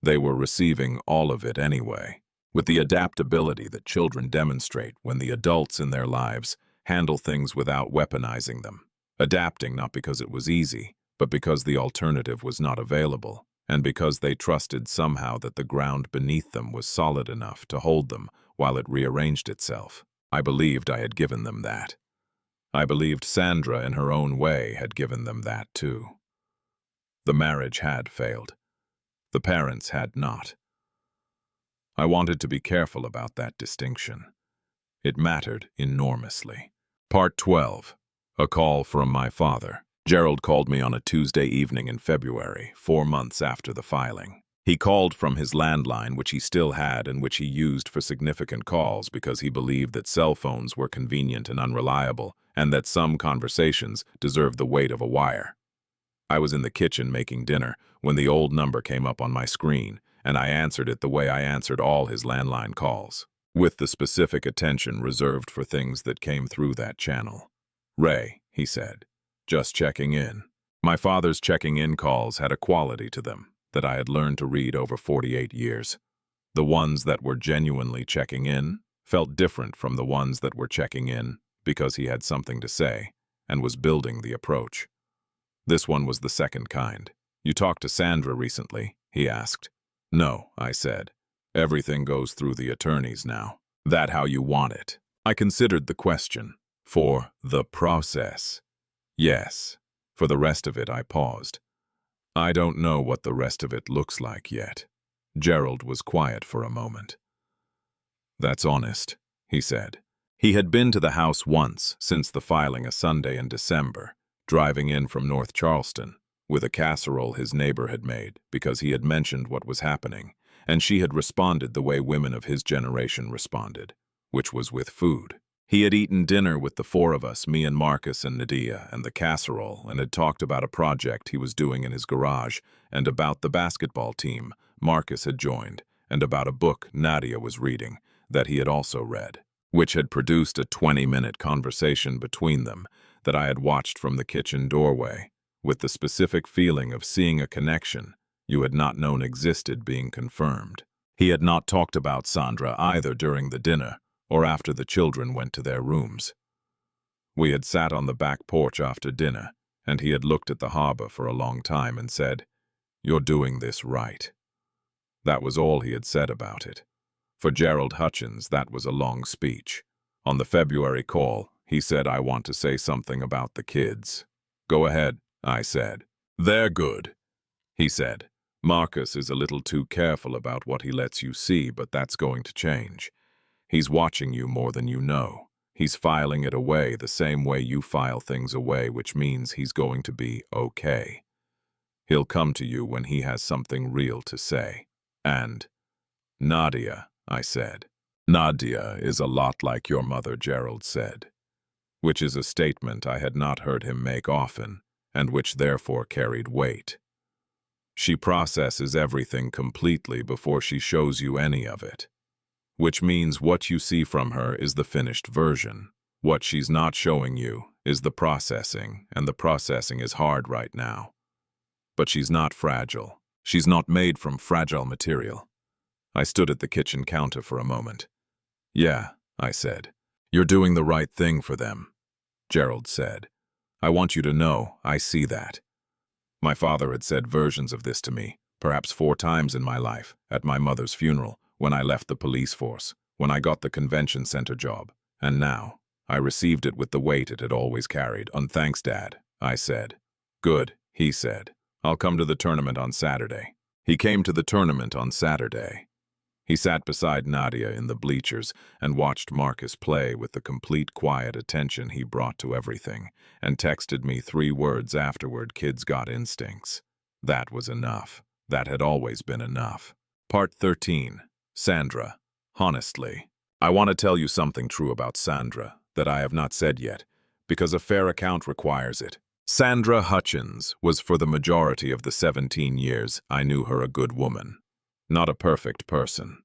They were receiving all of it anyway, with the adaptability that children demonstrate when the adults in their lives handle things without weaponizing them, adapting not because it was easy, but because the alternative was not available, and because they trusted somehow that the ground beneath them was solid enough to hold them while it rearranged itself. I believed I had given them that. I believed Sandra, in her own way, had given them that too. The marriage had failed. The parents had not. I wanted to be careful about that distinction. It mattered enormously. Part 12. A call from my father. Gerald called me on a Tuesday evening in February, 4 months after the filing. He called from his landline, which he still had and which he used for significant calls because he believed that cell phones were convenient and unreliable, and that some conversations deserved the weight of a wire. I was in the kitchen making dinner when the old number came up on my screen, and I answered it the way I answered all his landline calls, with the specific attention reserved for things that came through that channel. "Ray," he said, "just checking in." My father's checking-in calls had a quality to them that I had learned to read over 48 years. The ones that were genuinely checking in felt different from the ones that were checking in because he had something to say and was building the approach. This one was the second kind. "You talked to Sandra recently?" he asked. "No," I said. "Everything goes through the attorneys now." "That how you want it?" I considered the question. "For the process?" "Yes." For the rest of it, I paused. "I don't know what the rest of it looks like yet." Gerald was quiet for a moment. "That's honest," he said. He had been to the house once since the filing a Sunday in December, driving in from North Charleston, with a casserole his neighbor had made because he had mentioned what was happening, and she had responded the way women of his generation responded, which was with food. He had eaten dinner with the four of us, me and Marcus and Nadia, and the casserole, and had talked about a project he was doing in his garage, and about the basketball team Marcus had joined, and about a book Nadia was reading that he had also read, which had produced a 20-minute conversation between them that I had watched from the kitchen doorway, with the specific feeling of seeing a connection you had not known existed being confirmed. He had not talked about Sandra either during the dinner or after the children went to their rooms. We had sat on the back porch after dinner, and he had looked at the harbor for a long time and said, "You're doing this right." That was all he had said about it. For Gerald Hutchins, that was a long speech. On the February call, he said, "I want to say something about the kids." "Go ahead," I said. "They're good," he said. "Marcus is a little too careful about what he lets you see, but that's going to change. He's watching you more than you know. He's filing it away the same way you file things away, which means he's going to be okay. He'll come to you when he has something real to say." And, "Nadia," I said. "Nadia is a lot like your mother," Gerald said, which is a statement I had not heard him make often, and which therefore carried weight. "She processes everything completely before she shows you any of it. Which means what you see from her is the finished version. What she's not showing you is the processing, and the processing is hard right now. But she's not fragile. She's not made from fragile material." I stood at the kitchen counter for a moment. "Yeah," I said. "You're doing the right thing for them," Gerald said. "I want you to know I see that." My father had said versions of this to me, perhaps 4 times in my life, at my mother's funeral, when I left the police force, when I got the convention center job, and now I received it with the weight it had always carried. "Thanks, Dad," I said. "Good," he said. "I'll come to the tournament on Saturday." He came to the tournament on Saturday. He sat beside Nadia in the bleachers and watched Marcus play with the complete quiet attention he brought to everything, and texted me 3 words afterward: "Kids got instincts." That was enough. That had always been enough. Part 13. Sandra. Honestly, I want to tell you something true about Sandra that I have not said yet, because a fair account requires it. Sandra Hutchins was, for the majority of the 17 years I knew her, a good woman. Not a perfect person.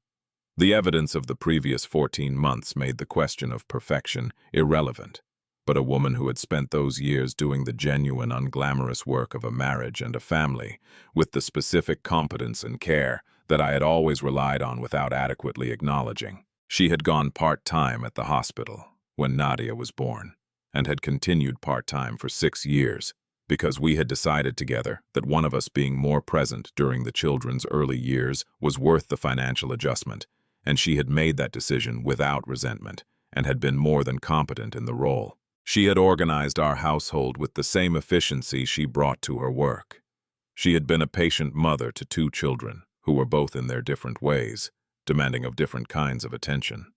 The evidence of the previous 14 months made the question of perfection irrelevant, but a woman who had spent those years doing the genuine, unglamorous work of a marriage and a family, with the specific competence and care that I had always relied on without adequately acknowledging. She had gone part-time at the hospital when Nadia was born, and had continued part-time for 6 years, because we had decided together that one of us being more present during the children's early years was worth the financial adjustment, and she had made that decision without resentment, and had been more than competent in the role. She had organized our household with the same efficiency she brought to her work. She had been a patient mother to 2 children, who were both in their different ways, demanding of different kinds of attention.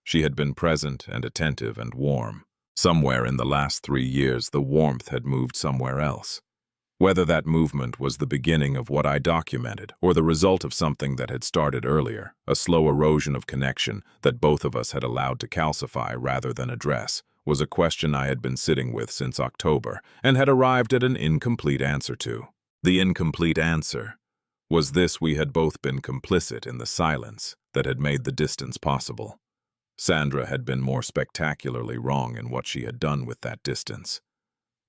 She had been present and attentive and warm. Somewhere in the last 3 years, the warmth had moved somewhere else. Whether that movement was the beginning of what I documented, or the result of something that had started earlier, a slow erosion of connection that both of us had allowed to calcify rather than address, was a question I had been sitting with since October and had arrived at an incomplete answer to. The incomplete answer was this: we had both been complicit in the silence that had made the distance possible. Sandra had been more spectacularly wrong in what she had done with that distance.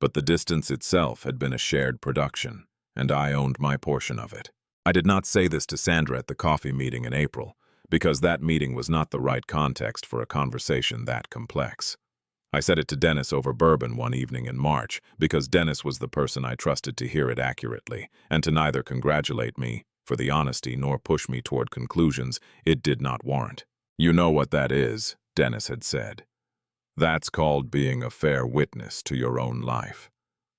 But the distance itself had been a shared production, and I owned my portion of it. I did not say this to Sandra at the coffee meeting in April, because that meeting was not the right context for a conversation that complex. I said it to Dennis over bourbon one evening in March, because Dennis was the person I trusted to hear it accurately, and to neither congratulate me for the honesty nor push me toward conclusions it did not warrant. "You know what that is," Dennis had said. "That's called being a fair witness to your own life.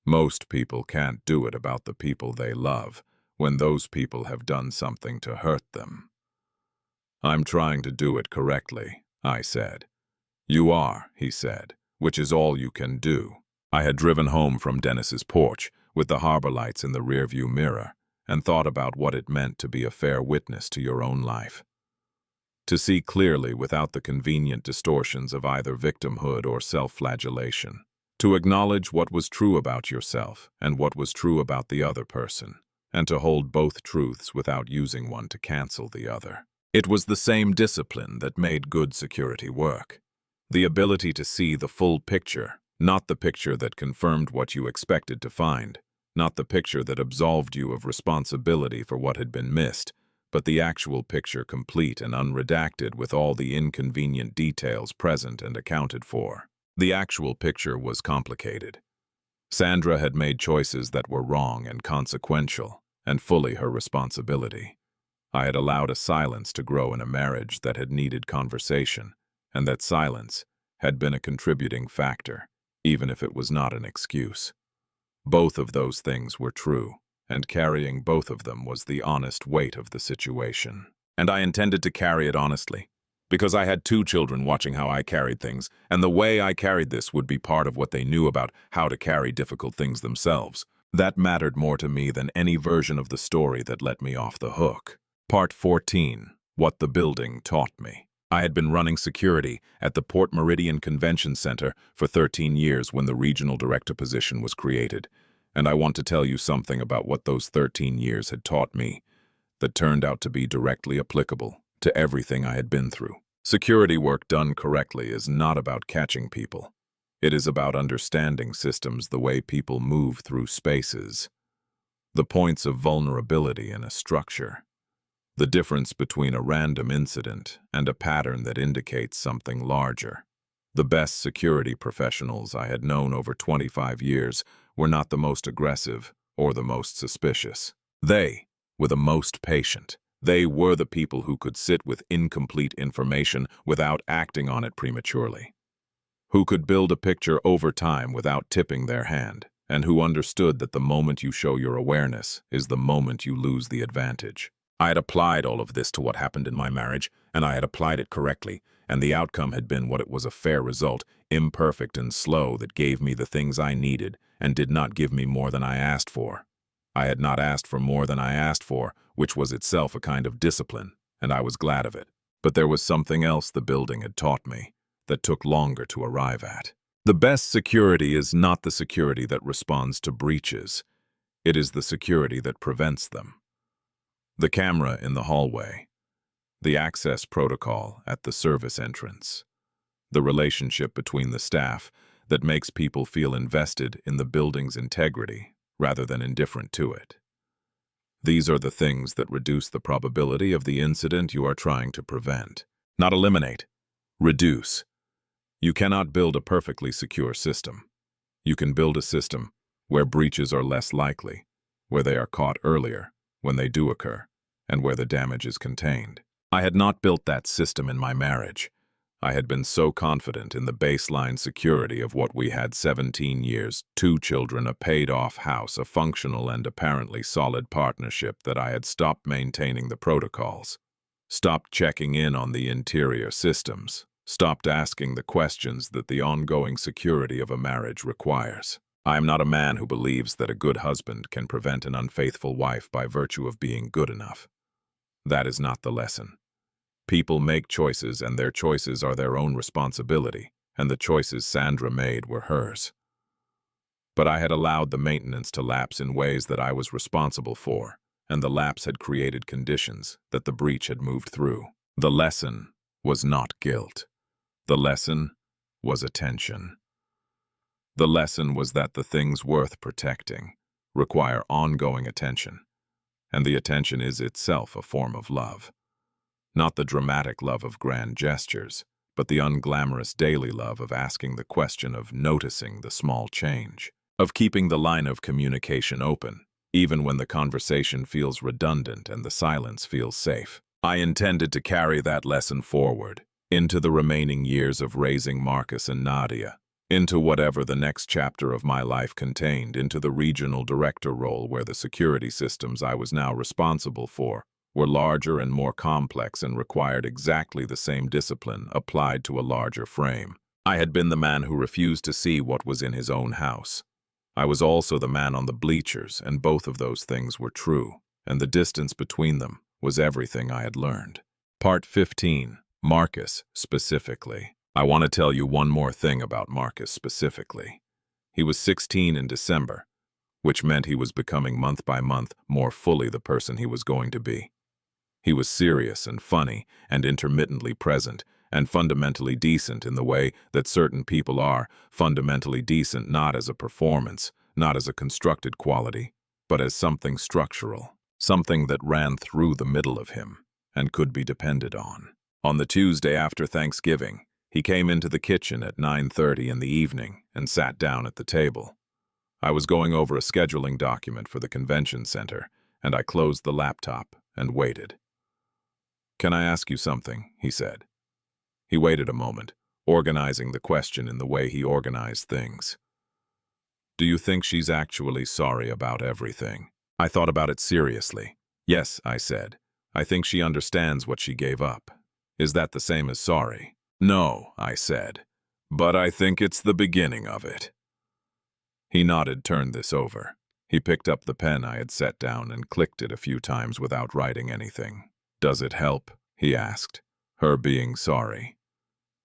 Most people can't do it about the people they love when those people have done something to hurt them." "I'm trying to do it correctly," I said. "You are," he said, "which is all you can do." I had driven home from Dennis's porch with the harbor lights in the rearview mirror and thought about what it meant to be a fair witness to your own life. To see clearly without the convenient distortions of either victimhood or self-flagellation. To acknowledge what was true about yourself and what was true about the other person, and to hold both truths without using one to cancel the other. It was the same discipline that made good security work. The ability to see the full picture, not the picture that confirmed what you expected to find, Not the picture that absolved you of responsibility for what had been missed, but the actual picture complete and unredacted with all the inconvenient details present and accounted for. The actual picture was complicated. Sandra had made choices that were wrong and consequential, and fully her responsibility. I had allowed a silence to grow in a marriage that had needed conversation, and that silence had been a contributing factor, even if it was not an excuse. Both of those things were true, and carrying both of them was the honest weight of the situation. And I intended to carry it honestly, because I had 2 children watching how I carried things, and the way I carried this would be part of what they knew about how to carry difficult things themselves. That mattered more to me than any version of the story that let me off the hook. Part 14. What the building taught me. I had been running security at the Port Meridian Convention Center for 13 years when the regional director position was created, and I want to tell you something about what those 13 years had taught me that turned out to be directly applicable to everything I had been through. Security work done correctly is not about catching people. It is about understanding systems, the way people move through spaces, the points of vulnerability in a structure, the difference between a random incident and a pattern that indicates something larger. The best security professionals I had known over 25 years were not the most aggressive or the most suspicious. They were the most patient. They were the people who could sit with incomplete information without acting on it prematurely, who could build a picture over time without tipping their hand, and who understood that the moment you show your awareness is the moment you lose the advantage. I had applied all of this to what happened in my marriage, and I had applied it correctly, and the outcome had been what it was: a fair result, imperfect and slow, that gave me the things I needed and did not give me more than I asked for. I had not asked for more than I asked for, which was itself a kind of discipline, and I was glad of it. But there was something else the building had taught me that took longer to arrive at. The best security is not the security that responds to breaches. It is the security that prevents them. The camera in the hallway, the access protocol at the service entrance, the relationship between the staff that makes people feel invested in the building's integrity rather than indifferent to it. These are the things that reduce the probability of the incident you are trying to prevent. Not eliminate, reduce. You cannot build a perfectly secure system. You can build a system where breaches are less likely, where they are caught earlier, when they do occur, and where the damage is contained. I had not built that system in my marriage. I had been so confident in the baseline security of what we had: 17 years, 2 children, a paid-off house, a functional and apparently solid partnership, that I had stopped maintaining the protocols, stopped checking in on the interior systems, stopped asking the questions that the ongoing security of a marriage requires. I am not a man who believes that a good husband can prevent an unfaithful wife by virtue of being good enough. That is not the lesson. People make choices, and their choices are their own responsibility, and the choices Sandra made were hers. But I had allowed the maintenance to lapse in ways that I was responsible for, and the lapse had created conditions that the breach had moved through. The lesson was not guilt. The lesson was attention. The lesson was that the things worth protecting require ongoing attention, and the attention is itself a form of love. Not the dramatic love of grand gestures, but the unglamorous daily love of asking the question, of noticing the small change, of keeping the line of communication open, even when the conversation feels redundant and the silence feels safe. I intended to carry that lesson forward into the remaining years of raising Marcus and Nadia, into whatever the next chapter of my life contained, into the regional director role where the security systems I was now responsible for were larger and more complex and required exactly the same discipline applied to a larger frame. I had been the man who refused to see what was in his own house. I was also the man on the bleachers, and both of those things were true, and the distance between them was everything I had learned. Part 15. Marcus, specifically. I want to tell you one more thing about Marcus specifically. He was 16 in December, which meant he was becoming month by month more fully the person he was going to be. He was serious and funny and intermittently present and fundamentally decent in the way that certain people are fundamentally decent, not as a performance, not as a constructed quality, but as something structural, something that ran through the middle of him and could be depended on. On the Tuesday after Thanksgiving, he came into the kitchen at 9:30 in the evening and sat down at the table. I was going over a scheduling document for the convention center, and I closed the laptop and waited. "Can I ask you something?" he said. He waited a moment, organizing the question in the way he organized things. "Do you think she's actually sorry about everything?" I thought about it seriously. "Yes," I said. "I think she understands what she gave up." "Is that the same as sorry?" "No," I said. "But I think it's the beginning of it." He nodded, turned this over. He picked up the pen I had set down and clicked it a few times without writing anything. "Does it help?" he asked. "Her being sorry?"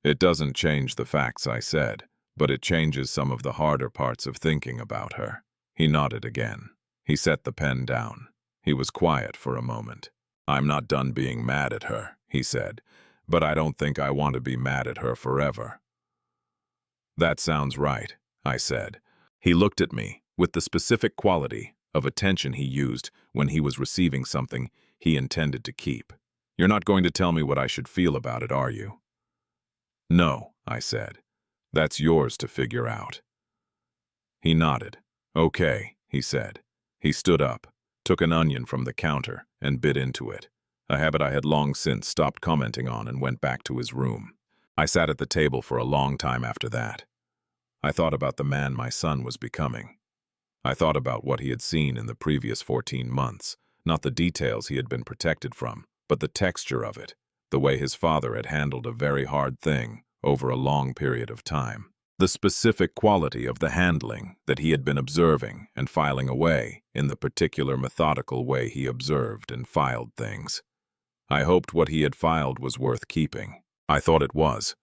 "It doesn't change the facts," I said, "but it changes some of the harder parts of thinking about her." He nodded again. He set the pen down. He was quiet for a moment. "I'm not done being mad at her," he said, "but I don't think I want to be mad at her forever." "That sounds right," I said. He looked at me with the specific quality of attention he used when he was receiving something he intended to keep. "You're not going to tell me what I should feel about it, are you?" "No," I said. "That's yours to figure out." He nodded. "Okay," he said. He stood up, took an onion from the counter, and bit into it, a habit I had long since stopped commenting on, and went back to his room. I sat at the table for a long time after that. I thought about the man my son was becoming. I thought about what he had seen in the previous 14 months, not the details he had been protected from, but the texture of it, the way his father had handled a very hard thing over a long period of time. The specific quality of the handling that he had been observing and filing away in the particular methodical way he observed and filed things. I hoped what he had filed was worth keeping. I thought it was.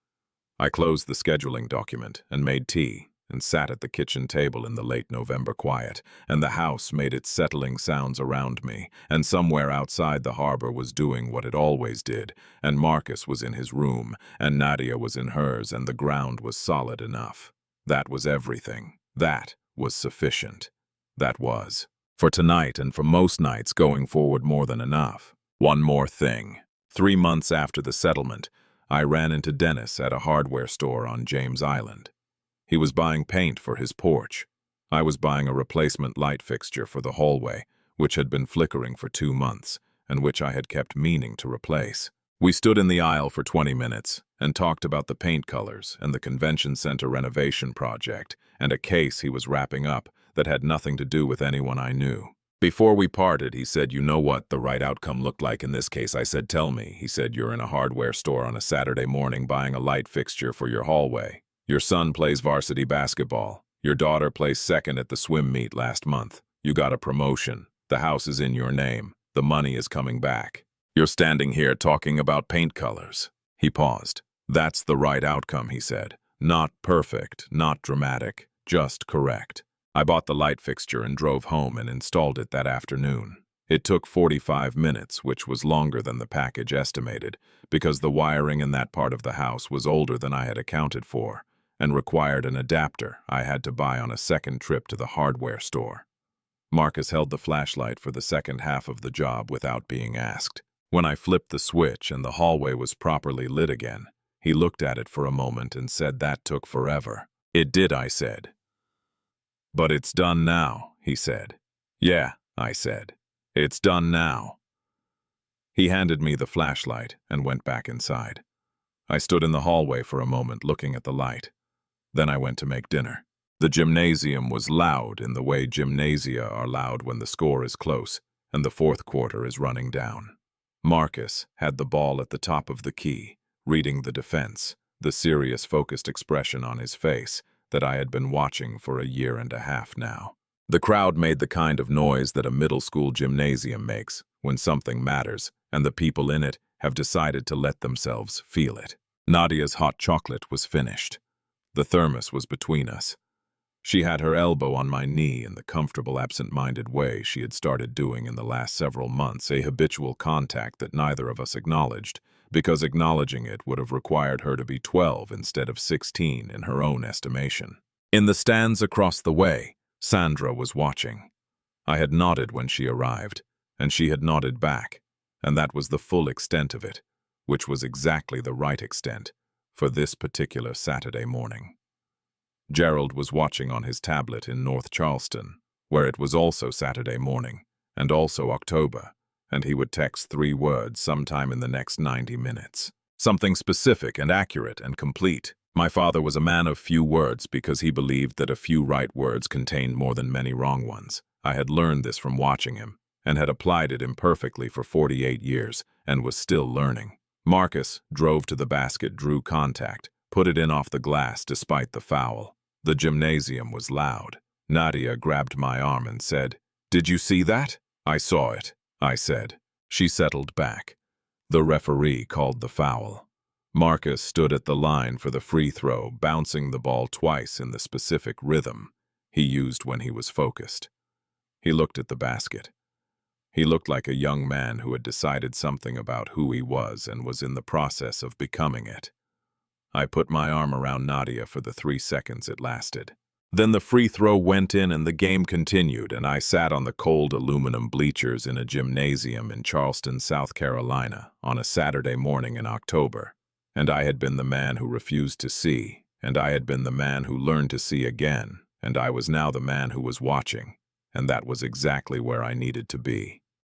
I closed the scheduling document and made tea and sat at the kitchen table in the late November quiet, and the house made its settling sounds around me, and somewhere outside the harbor was doing what it always did, and Marcus was in his room, and Nadia was in hers, and the ground was solid enough. That was everything. That was sufficient. That was, for tonight and for most nights going forward, more than enough. One more thing. 3 months after the settlement, I ran into Dennis at a hardware store on James Island. He was buying paint for his porch. I was buying a replacement light fixture for the hallway, which had been flickering for 2 months, and which I had kept meaning to replace. We stood in the aisle for 20 minutes and talked about the paint colors and the convention center renovation project and a case he was wrapping up that had nothing to do with anyone I knew. Before we parted, he said, "You know what the right outcome looked like in this case?" I said, "Tell me." He said, "You're in a hardware store on a Saturday morning buying a light fixture for your hallway. Your son plays varsity basketball. Your daughter plays second at the swim meet last month. You got a promotion. The house is in your name. The money is coming back. You're standing here talking about paint colors." He paused. "That's the right outcome," he said. "Not perfect, not dramatic, just correct." I bought the light fixture and drove home and installed it that afternoon. It took 45 minutes, which was longer than the package estimated, because the wiring in that part of the house was older than I had accounted for, and required an adapter I had to buy on a second trip to the hardware store. Marcus held the flashlight for the second half of the job without being asked. When I flipped the switch and the hallway was properly lit again, he looked at it for a moment and said, "That took forever." "It did," I said. "But it's done now," he said. "Yeah," I said. "It's done now." He handed me the flashlight and went back inside. I stood in the hallway for a moment looking at the light. Then I went to make dinner. The gymnasium was loud in the way gymnasia are loud when the score is close and the fourth quarter is running down. Marcus had the ball at the top of the key, reading the defense, the serious, focused expression on his face that I had been watching for a year and a half now. The crowd made the kind of noise that a middle school gymnasium makes when something matters and the people in it have decided to let themselves feel it. Nadia's hot chocolate was finished. The thermos was between us. She had her elbow on my knee in the comfortable, absent-minded way she had started doing in the last several months, a habitual contact that neither of us acknowledged, because acknowledging it would have required her to be 12 instead of 16 in her own estimation. In the stands across the way, Sandra was watching. I had nodded when she arrived, and she had nodded back, and that was the full extent of it, which was exactly the right extent for this particular Saturday morning. Gerald was watching on his tablet in North Charleston, where it was also Saturday morning, and also October, and he would text 3 words sometime in the next 90 minutes. Something specific and accurate and complete. My father was a man of few words because he believed that a few right words contained more than many wrong ones. I had learned this from watching him, and had applied it imperfectly for 48 years, and was still learning. Marcus drove to the basket, drew contact, put it in off the glass despite the foul. The gymnasium was loud. Nadia grabbed my arm and said, "Did you see that?" "I saw it," I said. She settled back. The referee called the foul. Marcus stood at the line for the free throw, bouncing the ball twice in the specific rhythm he used when he was focused. He looked at the basket. He looked like a young man who had decided something about who he was and was in the process of becoming it. I put my arm around Nadia for the 3 seconds it lasted. Then the free throw went in and the game continued, and I sat on the cold aluminum bleachers in a gymnasium in Charleston, South Carolina, on a Saturday morning in October. And I had been the man who refused to see, and I had been the man who learned to see again, and I was now the man who was watching, and that was exactly where I needed to be.